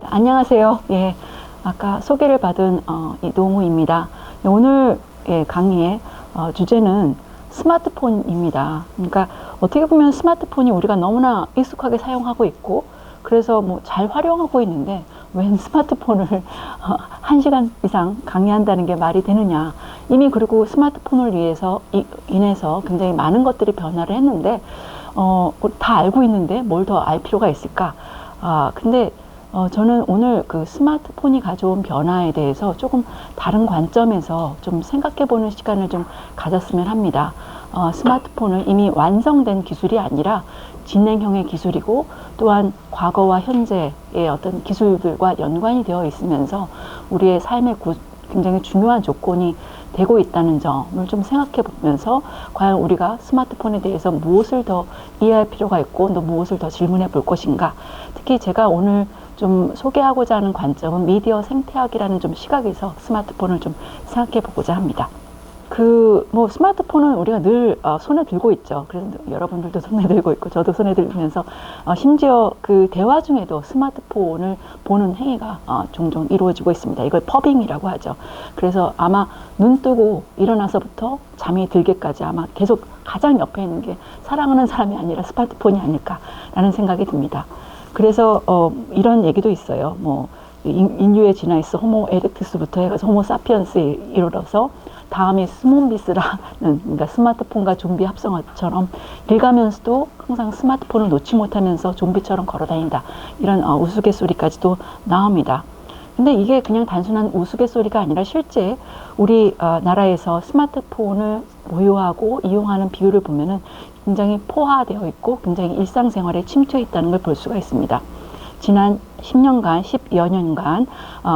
안녕하세요. 예, 아까 소개를 받은 이동우입니다. 오늘 강의의 주제는 스마트폰입니다. 그러니까 어떻게 보면 스마트폰이 우리가 너무나 익숙하게 사용하고 있고, 그래서 뭐 잘 활용하고 있는데 웬 스마트폰을 1시간 이상 강의한다는 게 말이 되느냐. 이미 그리고 스마트폰을 인해서 굉장히 많은 것들이 변화를 했는데 다 알고 있는데 뭘 더 알 필요가 있을까? 근데 저는 오늘 그 스마트폰이 가져온 변화에 대해서 조금 다른 관점에서 좀 생각해 보는 시간을 좀 가졌으면 합니다. 스마트폰은 이미 완성된 기술이 아니라 진행형의 기술이고, 또한 과거와 현재의 어떤 기술들과 연관이 되어 있으면서 우리의 삶의 굉장히 중요한 조건이 되고 있다는 점을 좀 생각해 보면서, 과연 우리가 스마트폰에 대해서 무엇을 더 이해할 필요가 있고 또 무엇을 더 질문해 볼 것인가. 특히 제가 오늘 좀 소개하고자 하는 관점은 미디어 생태학이라는 좀 시각에서 스마트폰을 좀 생각해 보고자 합니다. 스마트폰은 우리가 늘 손에 들고 있죠. 그래서 여러분들도 손에 들고 있고 저도 손에 들면서 심지어 그 대화 중에도 스마트폰을 보는 행위가 종종 이루어지고 있습니다. 이걸 퍼빙이라고 하죠. 그래서 아마 눈 뜨고 일어나서부터 잠이 들기까지 아마 계속 가장 옆에 있는 게 사랑하는 사람이 아니라 스마트폰이 아닐까라는 생각이 듭니다. 그래서 이런 얘기도 있어요. 뭐 인류의 진화에서 호모 에렉투스부터 해서 호모 사피엔스에 이르러서 다음이 스몬비스라는, 그러니까 스마트폰과 좀비 합성어처럼 읽으면서도 항상 스마트폰을 놓지 못하면서 좀비처럼 걸어다닌다. 이런 우스갯소리까지도 나옵니다. 근데 이게 그냥 단순한 우스갯소리가 아니라 실제 우리 나라에서 스마트폰을 보유하고 이용하는 비율을 보면은 굉장히 포화되어 있고 굉장히 일상생활에 침투해 있다는 걸 볼 수가 있습니다. 지난 10년간, 10여 년간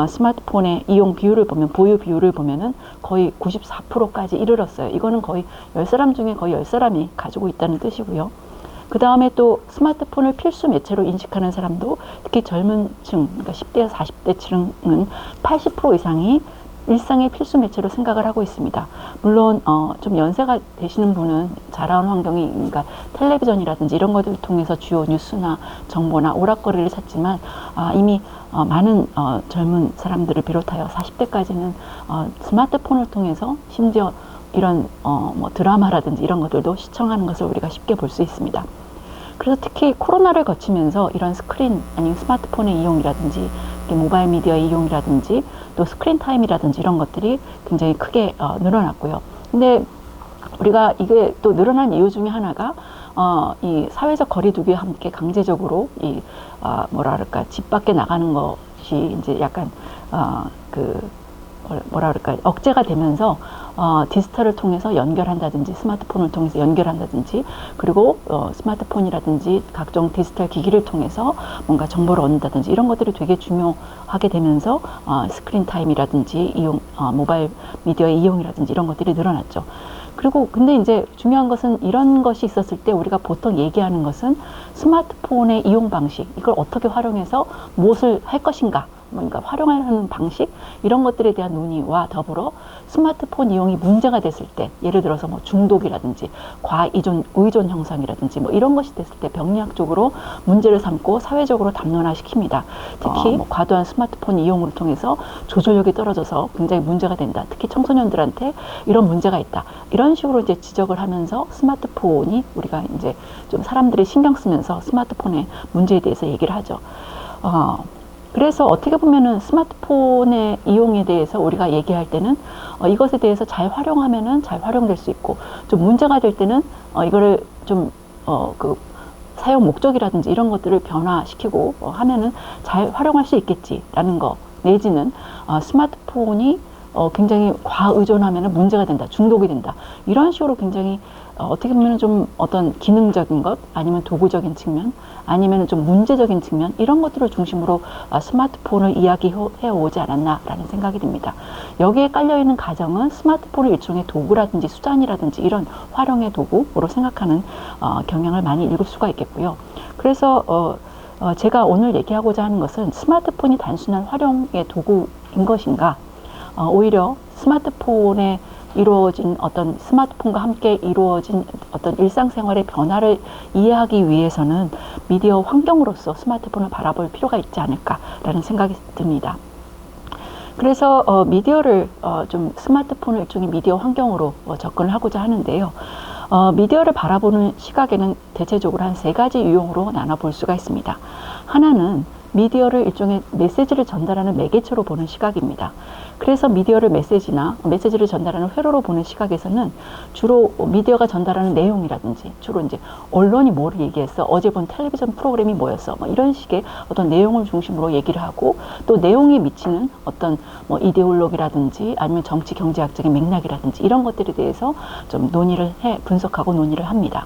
스마트폰의 이용 비율을 보면, 보유 비율을 보면은 거의 94%까지 이르렀어요. 이거는 거의 10사람 중에 거의 10사람이 가지고 있다는 뜻이고요. 그 다음에 또 스마트폰을 필수 매체로 인식하는 사람도 특히 젊은 층, 그러니까 10대, 40대 층은 80% 이상이 일상의 필수 매체로 생각을 하고 있습니다. 물론 좀 연세가 되시는 분은 자라온 환경이, 그러니까 텔레비전이라든지 이런 것들을 통해서 주요 뉴스나 정보나 오락거리를 찾지만 이미 많은 젊은 사람들을 비롯하여 40대까지는 스마트폰을 통해서 심지어 이런 뭐 드라마라든지 이런 것들도 시청하는 것을 우리가 쉽게 볼 수 있습니다. 그래서 특히 코로나를 거치면서 이런 스크린 아니면 스마트폰의 이용이라든지 모바일 미디어의 이용이라든지 또 스크린 타임이라든지 이런 것들이 굉장히 크게 늘어났고요. 근데 우리가 이게 또 늘어난 이유 중에 하나가 이 사회적 거리두기와 함께 강제적으로 집 밖에 나가는 것이 이제 약간 억제가 되면서 디지털을 통해서 연결한다든지 스마트폰을 통해서 연결한다든지, 그리고 스마트폰이라든지 각종 디지털 기기를 통해서 뭔가 정보를 얻는다든지 이런 것들이 되게 중요하게 되면서 스크린 타임이라든지 모바일 미디어의 이용이라든지 이런 것들이 늘어났죠. 그리고 근데 이제 중요한 것은 이런 것이 있었을 때 우리가 보통 얘기하는 것은 스마트폰의 이용 방식, 이걸 어떻게 활용해서 무엇을 할 것인가, 그러니까 활용하는 방식, 이런 것들에 대한 논의와 더불어 스마트폰 이용이 문제가 됐을 때, 예를 들어서 뭐 중독이라든지 의존 형성이라든지 뭐 이런 것이 됐을 때 병리학적으로 문제를 삼고 사회적으로 담론화시킵니다. 특히 과도한 스마트폰 이용을 통해서 조절력이 떨어져서 굉장히 문제가 된다. 특히 청소년들한테 이런 문제가 있다. 이런 식으로 이제 지적을 하면서 스마트폰이, 우리가 이제 좀 사람들이 신경 쓰면서 스마트폰의 문제에 대해서 얘기를 하죠. 그래서 어떻게 보면은 스마트폰의 이용에 대해서 우리가 얘기할 때는 이것에 대해서 잘 활용하면은 잘 활용될 수 있고, 좀 문제가 될 때는 이거를 좀 사용 목적이라든지 이런 것들을 변화시키고 하면은 잘 활용할 수 있겠지라는 거, 내지는 스마트폰이 굉장히 과의존하면은 문제가 된다, 중독이 된다, 이런 식으로 굉장히 어떻게 보면 좀 어떤 기능적인 것, 아니면 도구적인 측면, 아니면 좀 문제적인 측면, 이런 것들을 중심으로 스마트폰을 이야기해 오지 않았나라는 생각이 듭니다. 여기에 깔려있는 가정은 스마트폰을 일종의 도구라든지 수단이라든지 이런 활용의 도구로 생각하는 경향을 많이 읽을 수가 있겠고요. 그래서 제가 오늘 얘기하고자 하는 것은 스마트폰이 단순한 활용의 도구인 것인가, 오히려 스마트폰에 이루어진 어떤 스마트폰과 함께 이루어진 어떤 일상생활의 변화를 이해하기 위해서는 미디어 환경으로서 스마트폰을 바라볼 필요가 있지 않을까라는 생각이 듭니다. 그래서 미디어를 좀 스마트폰을 일종의 미디어 환경으로 접근을 하고자 하는데요. 미디어를 바라보는 시각에는 대체적으로 한 세 가지 유형으로 나눠볼 수가 있습니다. 하나는 미디어를 일종의 메시지를 전달하는 매개체로 보는 시각입니다. 그래서 미디어를 메시지를 전달하는 회로로 보는 시각에서는 주로 미디어가 전달하는 내용이라든지, 주로 이제 언론이 뭐를 얘기했어, 어제 본 텔레비전 프로그램이 뭐였어, 뭐 이런 식의 어떤 내용을 중심으로 얘기를 하고, 또 내용에 미치는 어떤 뭐 이데올로기라든지 아니면 정치 경제학적인 맥락이라든지 이런 것들에 대해서 좀 분석하고 논의를 합니다.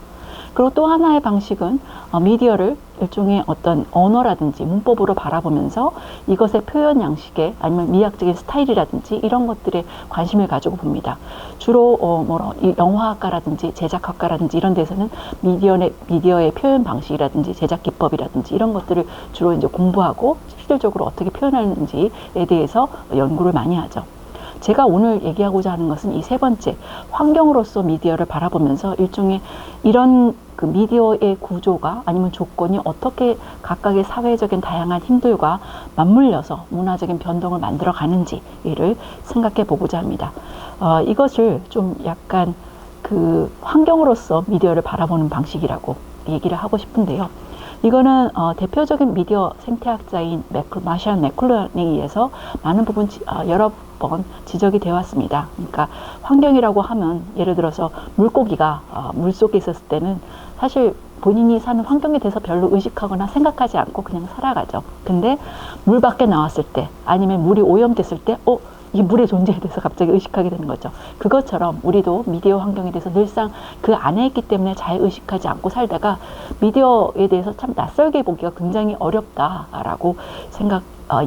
그리고 또 하나의 방식은 미디어를 일종의 어떤 언어라든지 문법으로 바라보면서 이것의 표현 양식에 아니면 미학적인 스타일이라든지 이런 것들에 관심을 가지고 봅니다. 주로 영화학과라든지 제작학과라든지 이런 데서는 미디어의 표현 방식이라든지 제작 기법이라든지 이런 것들을 주로 이제 공부하고 실질적으로 어떻게 표현하는지에 대해서 연구를 많이 하죠. 제가 오늘 얘기하고자 하는 것은 이 세 번째, 환경으로서 미디어를 바라보면서 일종의 이런 그 미디어의 구조가 아니면 조건이 어떻게 각각의 사회적인 다양한 힘들과 맞물려서 문화적인 변동을 만들어 가는지를 생각해 보고자 합니다. 이것을 좀 약간 그 환경으로서 미디어를 바라보는 방식이라고 얘기를 하고 싶은데요. 이거는 대표적인 미디어 생태학자인 마샬 맥클루한에 의해서 많은 부분 여러 번 지적이 되어 왔습니다. 그러니까 환경이라고 하면 예를 들어서 물고기가 물속에 있었을 때는 사실 본인이 사는 환경에 대해서 별로 의식하거나 생각하지 않고 그냥 살아가죠. 근데 물 밖에 나왔을 때 아니면 물이 오염됐을 때 이 물의 존재에 대해서 갑자기 의식하게 되는 거죠. 그것처럼 우리도 미디어 환경에 대해서 늘상 그 안에 있기 때문에 잘 의식하지 않고 살다가 미디어에 대해서 참 낯설게 보기가 굉장히 어렵다라고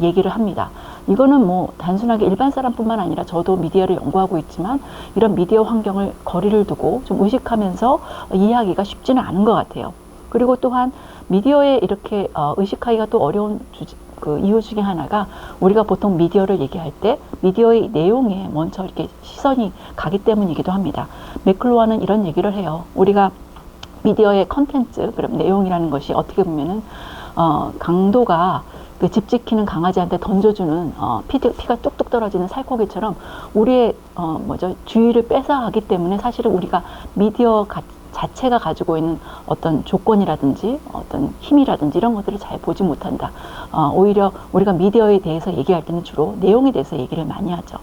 얘기를 합니다. 이거는 뭐 단순하게 일반 사람뿐만 아니라 저도 미디어를 연구하고 있지만 이런 미디어 환경을 거리를 두고 좀 의식하면서 이해하기가 쉽지는 않은 것 같아요. 그리고 또한 미디어에 이렇게 의식하기가 또 어려운 그 이유 중에 하나가 우리가 보통 미디어를 얘기할 때 미디어의 내용에 먼저 이렇게 시선이 가기 때문이기도 합니다. 맥클루한은 이런 얘기를 해요. 우리가 미디어의 컨텐츠, 그럼 내용이라는 것이 어떻게 보면은 강도가 그 집 지키는 강아지한테 던져주는 피가 뚝뚝 떨어지는 살코기처럼 우리의 주의를 뺏어가기 때문에 사실은 우리가 미디어 자체가 가지고 있는 어떤 조건이라든지 어떤 힘이라든지 이런 것들을 잘 보지 못한다. 오히려 우리가 미디어에 대해서 얘기할 때는 주로 내용에 대해서 얘기를 많이 하죠.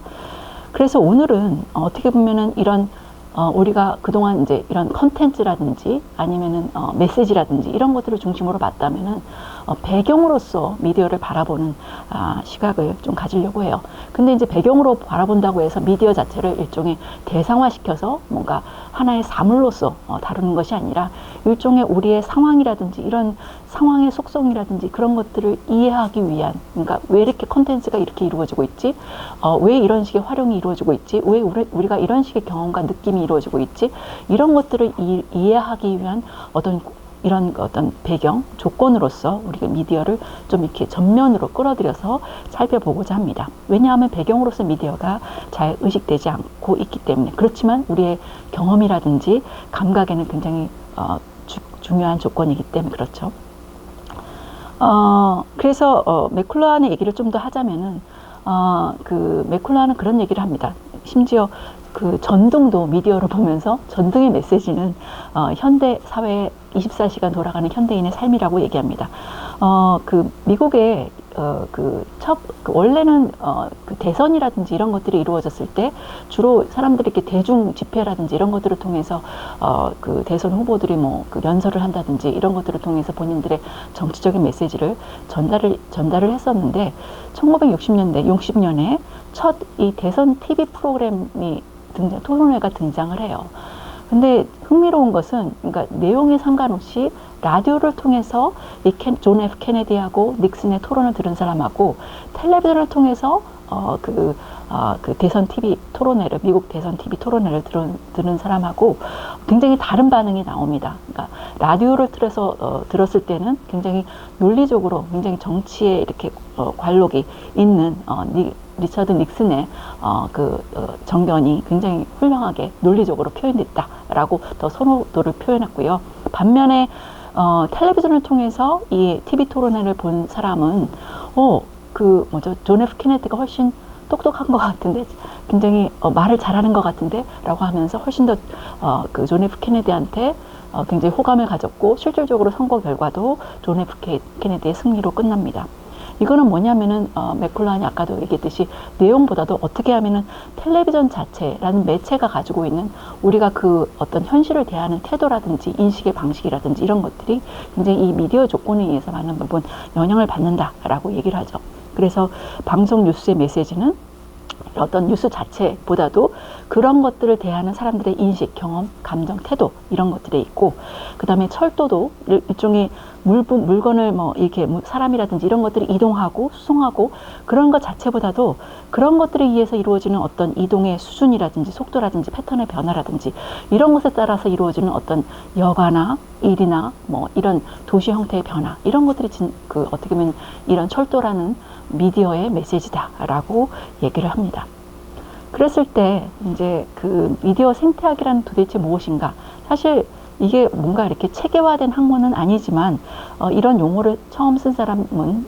그래서 오늘은 어떻게 보면은 이런 우리가 그동안 이제 이런 컨텐츠라든지 아니면은 메시지라든지 이런 것들을 중심으로 봤다면은 배경으로서 미디어를 바라보는 시각을 좀 가지려고 해요. 근데 이제 배경으로 바라본다고 해서 미디어 자체를 일종의 대상화시켜서 뭔가 하나의 사물로서 다루는 것이 아니라 일종의 우리의 상황이라든지 이런 상황의 속성이라든지 그런 것들을 이해하기 위한, 그러니까 왜 이렇게 컨텐츠가 이렇게 이루어지고 있지? 왜 이런 식의 활용이 이루어지고 있지? 왜 우리가 이런 식의 경험과 느낌이 이루어지고 있지? 이런 것들을 이해하기 위한 이런 어떤 배경, 조건으로서 우리가 미디어를 좀 이렇게 전면으로 끌어들여서 살펴보고자 합니다. 왜냐하면 배경으로서 미디어가 잘 의식되지 않고 있기 때문에. 그렇지만 우리의 경험이라든지 감각에는 굉장히 중요한 조건이기 때문에 그렇죠. 그래서 맥클루한의 얘기를 좀 더 하자면은 맥클루한은 그런 얘기를 합니다. 심지어 그 전등도 미디어를 보면서 전등의 메시지는 현대 사회의 24시간 돌아가는 현대인의 삶이라고 얘기합니다. 그 미국의 원래는 그 대선이라든지 이런 것들이 이루어졌을 때 주로 사람들이 이렇게 대중 집회라든지 이런 것들을 통해서 그 대선 후보들이 그 연설을 한다든지 이런 것들을 통해서 본인들의 정치적인 메시지를 전달을 했었는데 1960년대, 60년에 첫 이 대선 TV 프로그램이 토론회가 등장을 해요. 근데 흥미로운 것은, 그러니까 내용에 상관없이 라디오를 통해서 존 F 케네디하고 닉슨의 토론을 들은 사람하고 텔레비전을 통해서 그 대선 TV 토론회를, 미국 대선 TV 토론회를 들은 사람하고 굉장히 다른 반응이 나옵니다. 그러니까 라디오를 들었을 때는 굉장히 논리적으로 굉장히 정치에 이렇게 관록이 있는 리처드 닉슨의 정견이 굉장히 훌륭하게 논리적으로 표현됐다라고 더 선호도를 표현했고요. 반면에 텔레비전을 통해서 이 TV 토론회를 본 사람은 존 F 케네디가 훨씬 똑똑한 것 같은데, 굉장히 말을 잘하는 것 같은데 라고 하면서 훨씬 더 존 F 케네디한테 굉장히 호감을 가졌고, 실질적으로 선거 결과도 존 F 케네디의 승리로 끝납니다. 이거는 뭐냐면은 맥쿨란이 아까도 얘기했듯이 내용보다도 어떻게 하면은 텔레비전 자체라는 매체가 가지고 있는 우리가 그 어떤 현실을 대하는 태도라든지 인식의 방식이라든지 이런 것들이 굉장히 이 미디어 조건에 의해서 많은 부분 영향을 받는다라고 얘기를 하죠. 그래서 방송 뉴스의 메시지는 어떤 뉴스 자체보다도 그런 것들을 대하는 사람들의 인식, 경험, 감정, 태도 이런 것들에 있고, 그 다음에 철도도 일종의 물건을 이렇게 사람이라든지 이런 것들이 이동하고 수송하고 그런 것 자체보다도 그런 것들에 의해서 이루어지는 어떤 이동의 수준이라든지 속도라든지 패턴의 변화라든지 이런 것에 따라서 이루어지는 어떤 여가나 일이나 이런 도시 형태의 변화 이런 것들이 어떻게 보면 이런 철도라는 미디어의 메시지다라고 얘기를 합니다. 그랬을 때 이제 그 미디어 생태학이라는 도대체 무엇인가? 사실 이게 뭔가 이렇게 체계화된 학문은 아니지만 이런 용어를 처음 쓴 사람은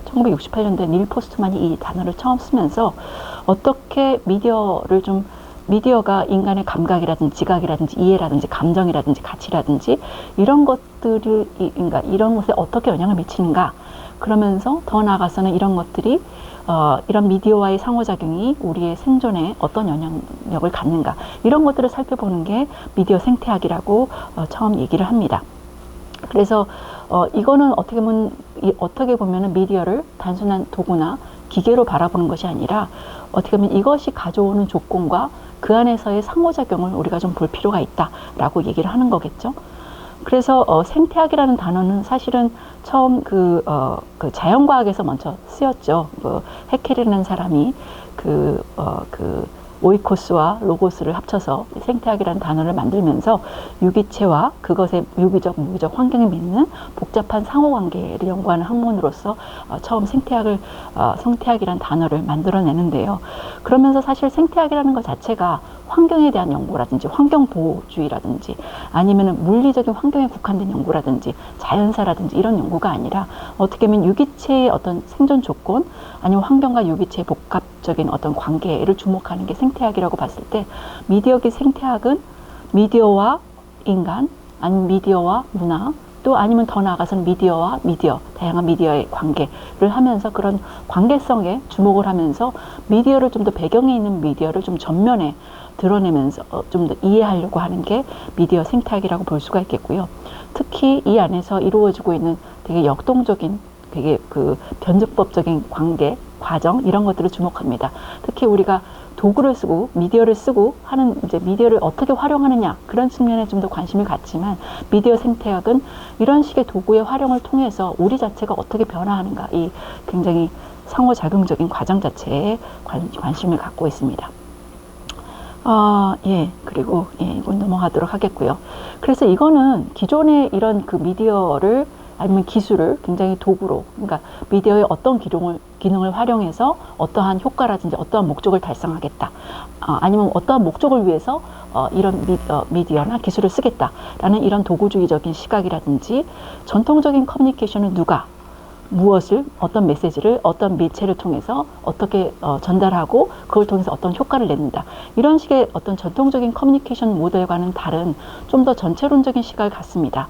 1968년도에 닐 포스트만이 이 단어를 처음 쓰면서 어떻게 미디어가 인간의 감각이라든지 지각이라든지 이해라든지 감정이라든지 가치라든지 이런 것들을 그러니까 이런 것에 어떻게 영향을 미치는가? 그러면서 더 나아가서는 이런 것들이 이런 미디어와의 상호작용이 우리의 생존에 어떤 영향력을 갖는가 이런 것들을 살펴보는 게 미디어 생태학이라고 처음 얘기를 합니다. 그래서 이거는 어떻게 보면은 미디어를 단순한 도구나 기계로 바라보는 것이 아니라 어떻게 보면 이것이 가져오는 조건과 그 안에서의 상호작용을 우리가 좀 볼 필요가 있다라고 얘기를 하는 거겠죠. 그래서 생태학이라는 단어는 사실은 처음 그 자연과학에서 먼저 쓰였죠. 해켈이라는 사람이 오이코스와 로고스를 합쳐서 생태학이라는 단어를 만들면서 유기체와 그것의 유기적, 무기적 환경에 맺는 복잡한 상호관계를 연구하는 학문으로서 처음 생태학이라는 단어를 만들어내는데요. 그러면서 사실 생태학이라는 것 자체가 환경에 대한 연구라든지 환경보호주의라든지 아니면 물리적인 환경에 국한된 연구라든지 자연사라든지 이런 연구가 아니라 어떻게 보면 유기체의 어떤 생존 조건 아니면 환경과 유기체의 복합적인 어떤 관계를 주목하는 게 생태학이라고 봤을 때 미디어계 생태학은 미디어와 인간 아니면 미디어와 문화 또 아니면 더 나아가서는 미디어와 다양한 미디어의 관계를 하면서 그런 관계성에 주목을 하면서 미디어를 좀 더 배경에 있는 미디어를 좀 전면에 드러내면서 좀 더 이해하려고 하는 게 미디어 생태학이라고 볼 수가 있겠고요. 특히 이 안에서 이루어지고 있는 되게 역동적인 되게 변증법적인 관계, 과정 이런 것들을 주목합니다. 특히 우리가 도구를 쓰고 미디어를 쓰고 하는 이제 미디어를 어떻게 활용하느냐 그런 측면에 좀 더 관심을 갖지만 미디어 생태학은 이런 식의 도구의 활용을 통해서 우리 자체가 어떻게 변화하는가 이 굉장히 상호작용적인 과정 자체에 관심을 갖고 있습니다. 그리고 이건 넘어가도록 하겠고요. 그래서 이거는 기존의 이런 미디어를 아니면 기술을 굉장히 도구로, 그러니까 미디어의 어떤 기능을 활용해서 어떠한 효과라든지 어떠한 목적을 달성하겠다. 아니면 어떠한 목적을 위해서 이런 미디어나 기술을 쓰겠다라는 이런 도구주의적인 시각이라든지 전통적인 커뮤니케이션은 누가 무엇을 어떤 메시지를 어떤 매체를 통해서 어떻게 전달하고 그걸 통해서 어떤 효과를 낸다 이런 식의 어떤 전통적인 커뮤니케이션 모델과는 다른 좀 더 전체론적인 시각을 갖습니다.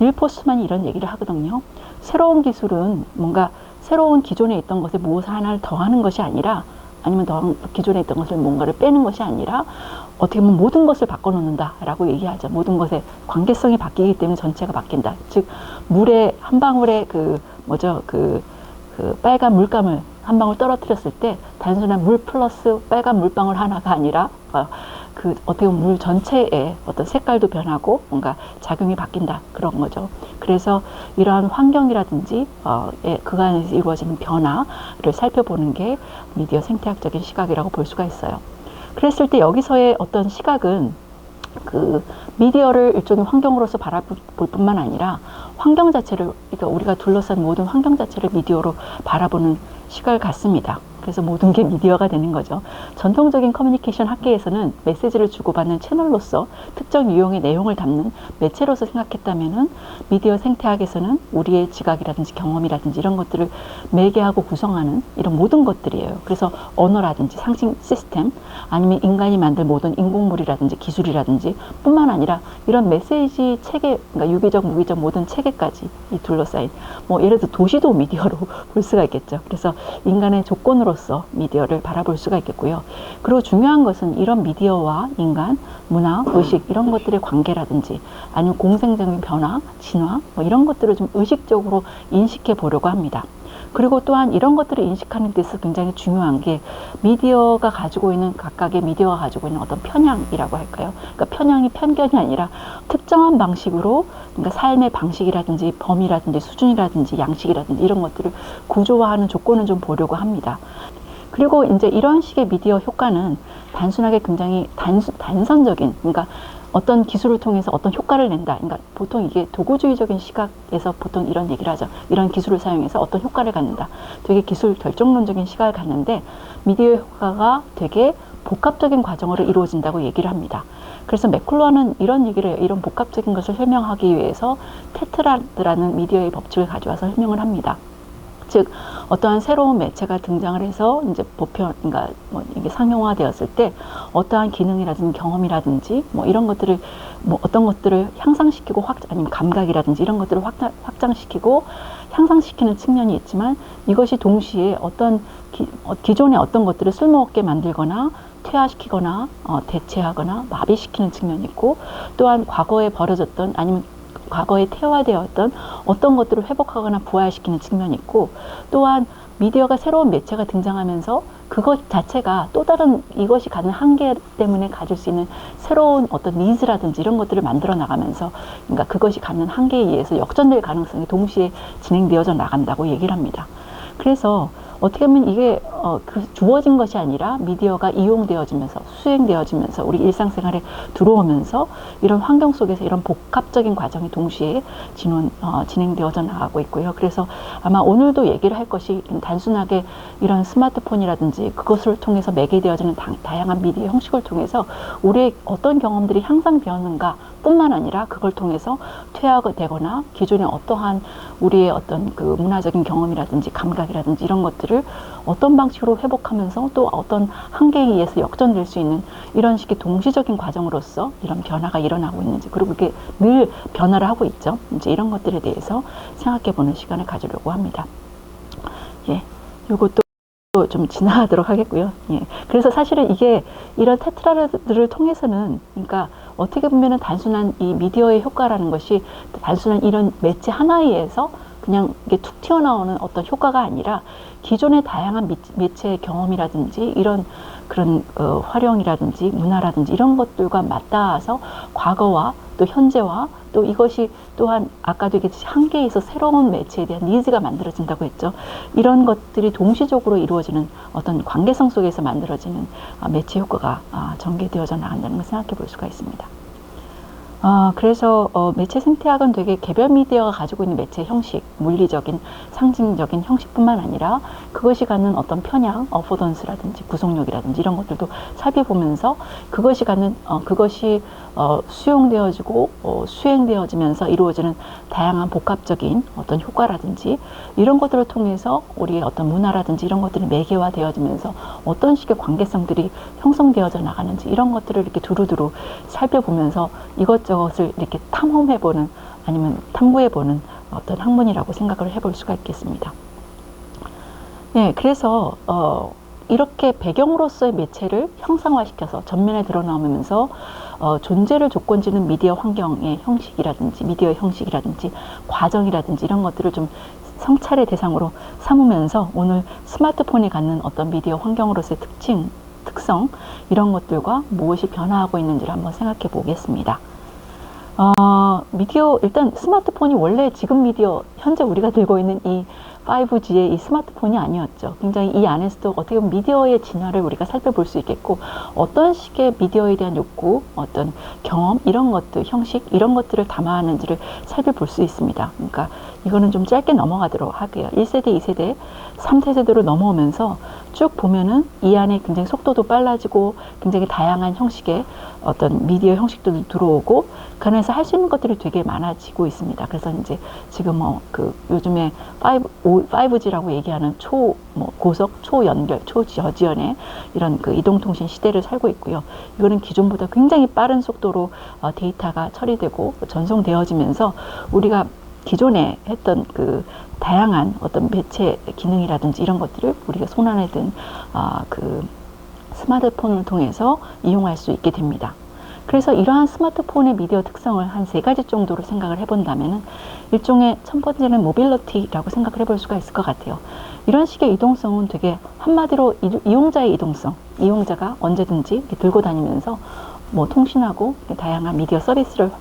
닐 포스트만이 이런 얘기를 하거든요. 새로운 기술은 뭔가 새로운 기존에 있던 것에 무엇을 하나를 더하는 것이 아니라 아니면 기존에 있던 것을 뭔가를 빼는 것이 아니라 어떻게 보면 모든 것을 바꿔놓는다라고 얘기하죠. 모든 것의 관계성이 바뀌기 때문에 전체가 바뀐다. 즉 물에 한 방울의 빨간 물감을 한 방울 떨어뜨렸을 때 단순한 물 플러스 빨간 물방울 하나가 아니라 그 어떻게 보면 물 전체의 어떤 색깔도 변하고 뭔가 작용이 바뀐다 그런 거죠. 그래서 이러한 환경이라든지 그 안에서 이루어지는 변화를 살펴보는 게 미디어 생태학적인 시각이라고 볼 수가 있어요. 그랬을 때 여기서의 어떤 시각은 그 미디어를 일종의 환경으로서 바라볼 뿐만 아니라 환경 자체를, 그러니까 우리가 둘러싼 모든 환경 자체를 미디어로 바라보는 시각을 갖습니다. 그래서 모든 게 미디어가 되는 거죠. 전통적인 커뮤니케이션 학계에서는 메시지를 주고받는 채널로서 특정 유형의 내용을 담는 매체로서 생각했다면은 미디어 생태학에서는 우리의 지각이라든지 경험이라든지 이런 것들을 매개하고 구성하는 이런 모든 것들이에요. 그래서 언어라든지 상식 시스템 아니면 인간이 만든 모든 인공물이라든지 기술이라든지 뿐만 아니라 이런 메시지 체계, 그러니까 유기적, 무기적 모든 체계까지 이 둘러싸인 뭐 예를 들어 도시도 미디어로 볼 수가 있겠죠. 그래서 인간의 조건으로서 미디어를 바라볼 수가 있겠고요. 그리고 중요한 것은 이런 미디어와 인간, 문화, 의식 이런 것들의 관계라든지 아니면 공생적인 변화, 진화 뭐 이런 것들을 좀 의식적으로 인식해 보려고 합니다. 그리고 또한 이런 것들을 인식하는 데서 굉장히 중요한 게 미디어가 가지고 있는 각각의 미디어가 가지고 있는 어떤 편향이라고 할까요? 그러니까 편향이 편견이 아니라 특정한 방식으로 그러니까 삶의 방식이라든지 범위라든지 수준이라든지 양식이라든지 이런 것들을 구조화하는 조건을 좀 보려고 합니다. 그리고 이제 이런 식의 미디어 효과는 단순하게 굉장히 단선적인, 그러니까 어떤 기술을 통해서 어떤 효과를 낸다. 그러니까 보통 이게 도구주의적인 시각에서 보통 이런 얘기를 하죠. 이런 기술을 사용해서 어떤 효과를 갖는다. 되게 기술 결정론적인 시각을 갖는데 미디어 효과가 되게 복합적인 과정으로 이루어진다고 얘기를 합니다. 그래서 맥클루한은 이런 얘기를 해요. 이런 복합적인 것을 설명하기 위해서 테트라드라는 미디어의 법칙을 가져와서 설명을 합니다. 즉 어떠한 새로운 매체가 등장을 해서 이제 보편, 그러니까 뭐 이게 상용화되었을 때 어떠한 기능이라든지 경험이라든지 뭐 이런 것들을 뭐 어떤 것들을 향상시키고 아니면 감각이라든지 이런 것들을 확장시키고 향상시키는 측면이 있지만 이것이 동시에 어떤 기존의 어떤 것들을 쓸모없게 만들거나 퇴화시키거나 대체하거나 마비시키는 측면이 있고 또한 과거에 벌어졌던 아니면 과거에 퇴화되었던 어떤 것들을 회복하거나 부활시키는 측면이 있고 또한 미디어가 새로운 매체가 등장하면서 그것 자체가 또 다른 이것이 갖는 한계 때문에 가질 수 있는 새로운 어떤 니즈라든지 이런 것들을 만들어 나가면서 그러니까 그것이 갖는 한계에 의해서 역전될 가능성이 동시에 진행되어져 나간다고 얘기를 합니다. 그래서 어떻게 보면 이게 주어진 것이 아니라 미디어가 이용되어지면서 수행되어지면서 우리 일상생활에 들어오면서 이런 환경 속에서 이런 복합적인 과정이 동시에 진행되어져 나가고 있고요. 그래서 아마 오늘도 얘기를 할 것이 단순하게 이런 스마트폰이라든지 그것을 통해서 매개되어지는 다양한 미디어 형식을 통해서 우리의 어떤 경험들이 향상되었는가 뿐만 아니라 그걸 통해서 퇴화가 되거나 기존의 어떠한 우리의 어떤 그 문화적인 경험이라든지 감각이라든지 이런 것들을 어떤 방식으로 회복하면서 또 어떤 한계에 의해서 역전될 수 있는 이런 식의 동시적인 과정으로서 이런 변화가 일어나고 있는지 그리고 이게 늘 변화를 하고 있죠. 이제 이런 것들에 대해서 생각해 보는 시간을 가지려고 합니다. 예, 요것도 좀 지나가도록 하겠고요. 예. 그래서 사실은 이게 이런 테트라들을 통해서는 그러니까 어떻게 보면은 단순한 이 미디어의 효과라는 것이 단순한 이런 매체 하나에 의해서 그냥 이게 툭 튀어나오는 어떤 효과가 아니라 기존의 다양한 매체의 경험이라든지 이런 그런 활용이라든지 문화라든지 이런 것들과 맞닿아서 과거와 또 현재와 또 이것이 또한 아까도 얘기했듯이 한계에서 새로운 매체에 대한 니즈가 만들어진다고 했죠. 이런 것들이 동시적으로 이루어지는 어떤 관계성 속에서 만들어지는 매체 효과가 전개되어져 나간다는 걸 생각해 볼 수가 있습니다. 그래서 매체 생태학은 되게 개별 미디어가 가지고 있는 매체 형식, 물리적인, 상징적인 형식뿐만 아니라 그것이 갖는 어떤 편향, 어포던스라든지 구속력이라든지 이런 것들도 살펴보면서 그것이 갖는 그것이 수용되어지고 수행되어지면서 이루어지는 다양한 복합적인 어떤 효과라든지 이런 것들을 통해서 우리의 어떤 문화라든지 이런 것들이 매개화되어지면서 어떤 식의 관계성들이 형성되어져 나가는지 이런 것들을 이렇게 두루두루 살펴보면서 이것저것을 이렇게 탐험해보는 아니면 탐구해보는 어떤 학문이라고 생각을 해볼 수가 있겠습니다. 네, 그래서 이렇게 배경으로서의 매체를 형상화시켜서 전면에 드러나오면서 존재를 조건지는 미디어 환경의 형식이라든지 미디어의 형식이라든지 과정이라든지 이런 것들을 좀 성찰의 대상으로 삼으면서 오늘 스마트폰이 갖는 어떤 미디어 환경으로서의 특징 특성 이런 것들과 무엇이 변화하고 있는지를 한번 생각해 보겠습니다. 미디어 일단 스마트폰이 원래 지금 미디어 현재 우리가 들고 있는 이 5G의 이 스마트폰이 아니었죠. 굉장히 이 안에서도 어떻게 보면 미디어의 진화를 우리가 살펴볼 수 있겠고 어떤 식의 미디어에 대한 욕구, 어떤 경험 이런 것들, 형식 이런 것들을 담아하는지를 살펴볼 수 있습니다. 그러니까 이거는 좀 짧게 넘어가도록 할게요. 1세대, 2세대, 3세대로 넘어오면서 쭉 보면은 이 안에 굉장히 속도도 빨라지고 굉장히 다양한 형식의 어떤 미디어 형식들도 들어오고 그 안에서 할 수 있는 것들이 되게 많아지고 있습니다. 그래서 이제 지금 요즘에 5G라고 얘기하는 고속, 초연결, 초저지연의 이런 그 이동통신 시대를 살고 있고요. 이거는 기존보다 굉장히 빠른 속도로 데이터가 처리되고 전송되어지면서 우리가 기존에 했던 그 다양한 어떤 매체 기능이라든지 이런 것들을 우리가 손안에 든 그 스마트폰을 통해서 이용할 수 있게 됩니다. 그래서 이러한 스마트폰의 미디어 특성을 한 3가지 정도로 생각을 해본다면은 일종의 첫 번째는 모빌리티라고 생각을 해볼 수가 있을 것 같아요. 이런 식의 이동성은 되게 한마디로 이용자의 이동성, 이용자가 언제든지 들고 다니면서 통신하고 다양한 미디어 서비스를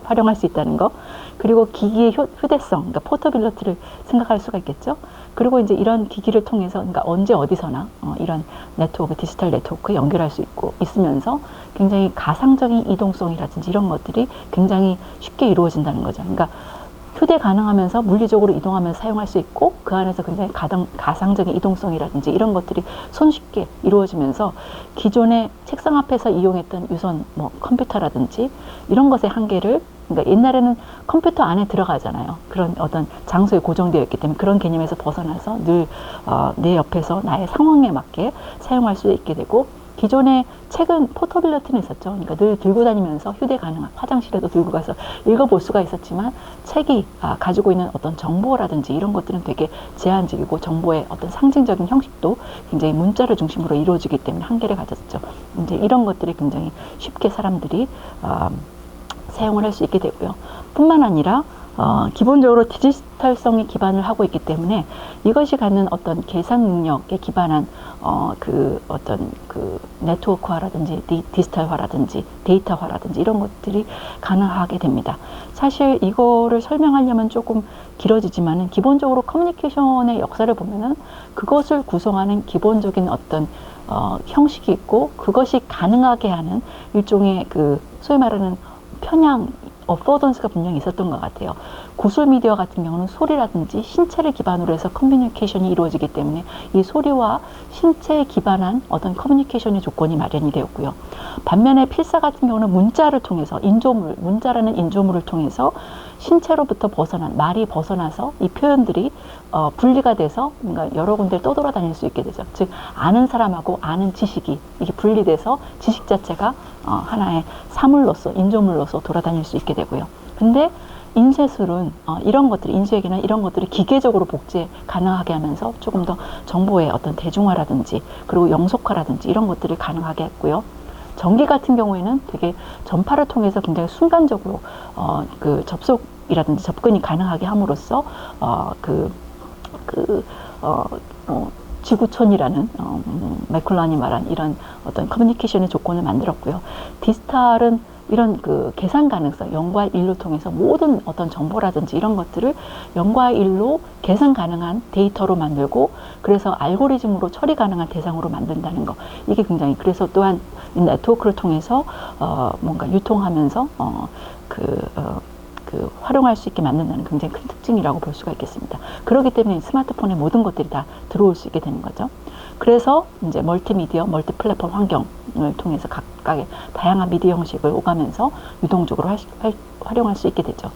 활용할 수 있다는 거. 그리고 기기의 휴대성, 그러니까 포터빌리티를 생각할 수가 있겠죠. 그리고 이제 이런 기기를 통해서, 그러니까 언제 어디서나 이런 네트워크, 디지털 네트워크에 연결할 수 있으면서 굉장히 가상적인 이동성이라든지 이런 것들이 굉장히 쉽게 이루어진다는 거죠. 그러니까 휴대 가능하면서 물리적으로 이동하면서 사용할 수 있고 그 안에서 굉장히 가상적인 이동성이라든지 이런 것들이 손쉽게 이루어지면서 기존의 책상 앞에서 이용했던 유선 컴퓨터라든지 이런 것의 한계를, 그러니까 옛날에는 컴퓨터 안에 들어가잖아요. 그런 어떤 장소에 고정되어 있기 때문에 그런 개념에서 벗어나서 늘 내 옆에서 나의 상황에 맞게 사용할 수 있게 되고, 기존의 책은 포터빌리티는 있었죠. 그러니까 늘 들고 다니면서 휴대 가능한, 화장실에도 들고 가서 읽어볼 수가 있었지만 책이 가지고 있는 어떤 정보라든지 이런 것들은 되게 제한적이고 정보의 어떤 상징적인 형식도 굉장히 문자를 중심으로 이루어지기 때문에 한계를 가졌죠. 이제 이런 것들이 굉장히 쉽게 사람들이 사용을 할 수 있게 되고요. 뿐만 아니라 기본적으로 디지털성에 기반을 하고 있기 때문에 이것이 갖는 어떤 계산 능력에 기반한 어떤 네트워크화라든지 디지털화라든지 데이터화라든지 이런 것들이 가능하게 됩니다. 사실 이거를 설명하려면 조금 길어지지만은 기본적으로 커뮤니케이션의 역사를 보면은 그것을 구성하는 기본적인 어떤 형식이 있고 그것이 가능하게 하는 일종의 소위 말하는 편향, 어포던스가 분명히 있었던 것 같아요. 구술 미디어 같은 경우는 소리라든지 신체를 기반으로 해서 커뮤니케이션이 이루어지기 때문에 이 소리와 신체에 기반한 어떤 커뮤니케이션의 조건이 마련이 되었고요. 반면에 필사 같은 경우는 문자를 통해서 문자라는 인조물을 통해서 신체로부터 말이 벗어나서 이 표현들이 분리가 돼서 그러니까 여러 군데를 떠돌아다닐 수 있게 되죠. 즉 아는 사람하고 아는 지식이 이게 분리돼서 지식 자체가 하나의 사물로서 인조물로서 돌아다닐 수 있게 되고요. 근데 인쇄술은 이런 것들이 인쇄기나 이런 것들이 기계적으로 복제 가능하게 하면서 조금 더 정보의 어떤 대중화라든지 그리고 영속화라든지 이런 것들을 가능하게 했고요. 전기 같은 경우에는 되게 전파를 통해서 굉장히 순간적으로 접속이라든지 접근이 가능하게 함으로써 지구촌이라는 맥클란이 말한 이런 어떤 커뮤니케이션의 조건을 만들었고요. 디지털은 이런 계산 가능성, 0과 1로 통해서 모든 어떤 정보라든지 이런 것들을 0과 1로 계산 가능한 데이터로 만들고 그래서 알고리즘으로 처리 가능한 대상으로 만든다는 거. 이게 굉장히, 그래서 또한 이 네트워크를 통해서 뭔가 유통하면서 활용할 수 있게 만든다는 굉장히 큰 특징이라고 볼 수가 있겠습니다. 그렇기 때문에 스마트폰에 모든 것들이 다 들어올 수 있게 되는 거죠. 그래서 이제 멀티미디어, 멀티 플랫폼 환경을 통해서 각각의 다양한 미디어 형식을 오가면서 유동적으로 활용할 수 있게 되죠.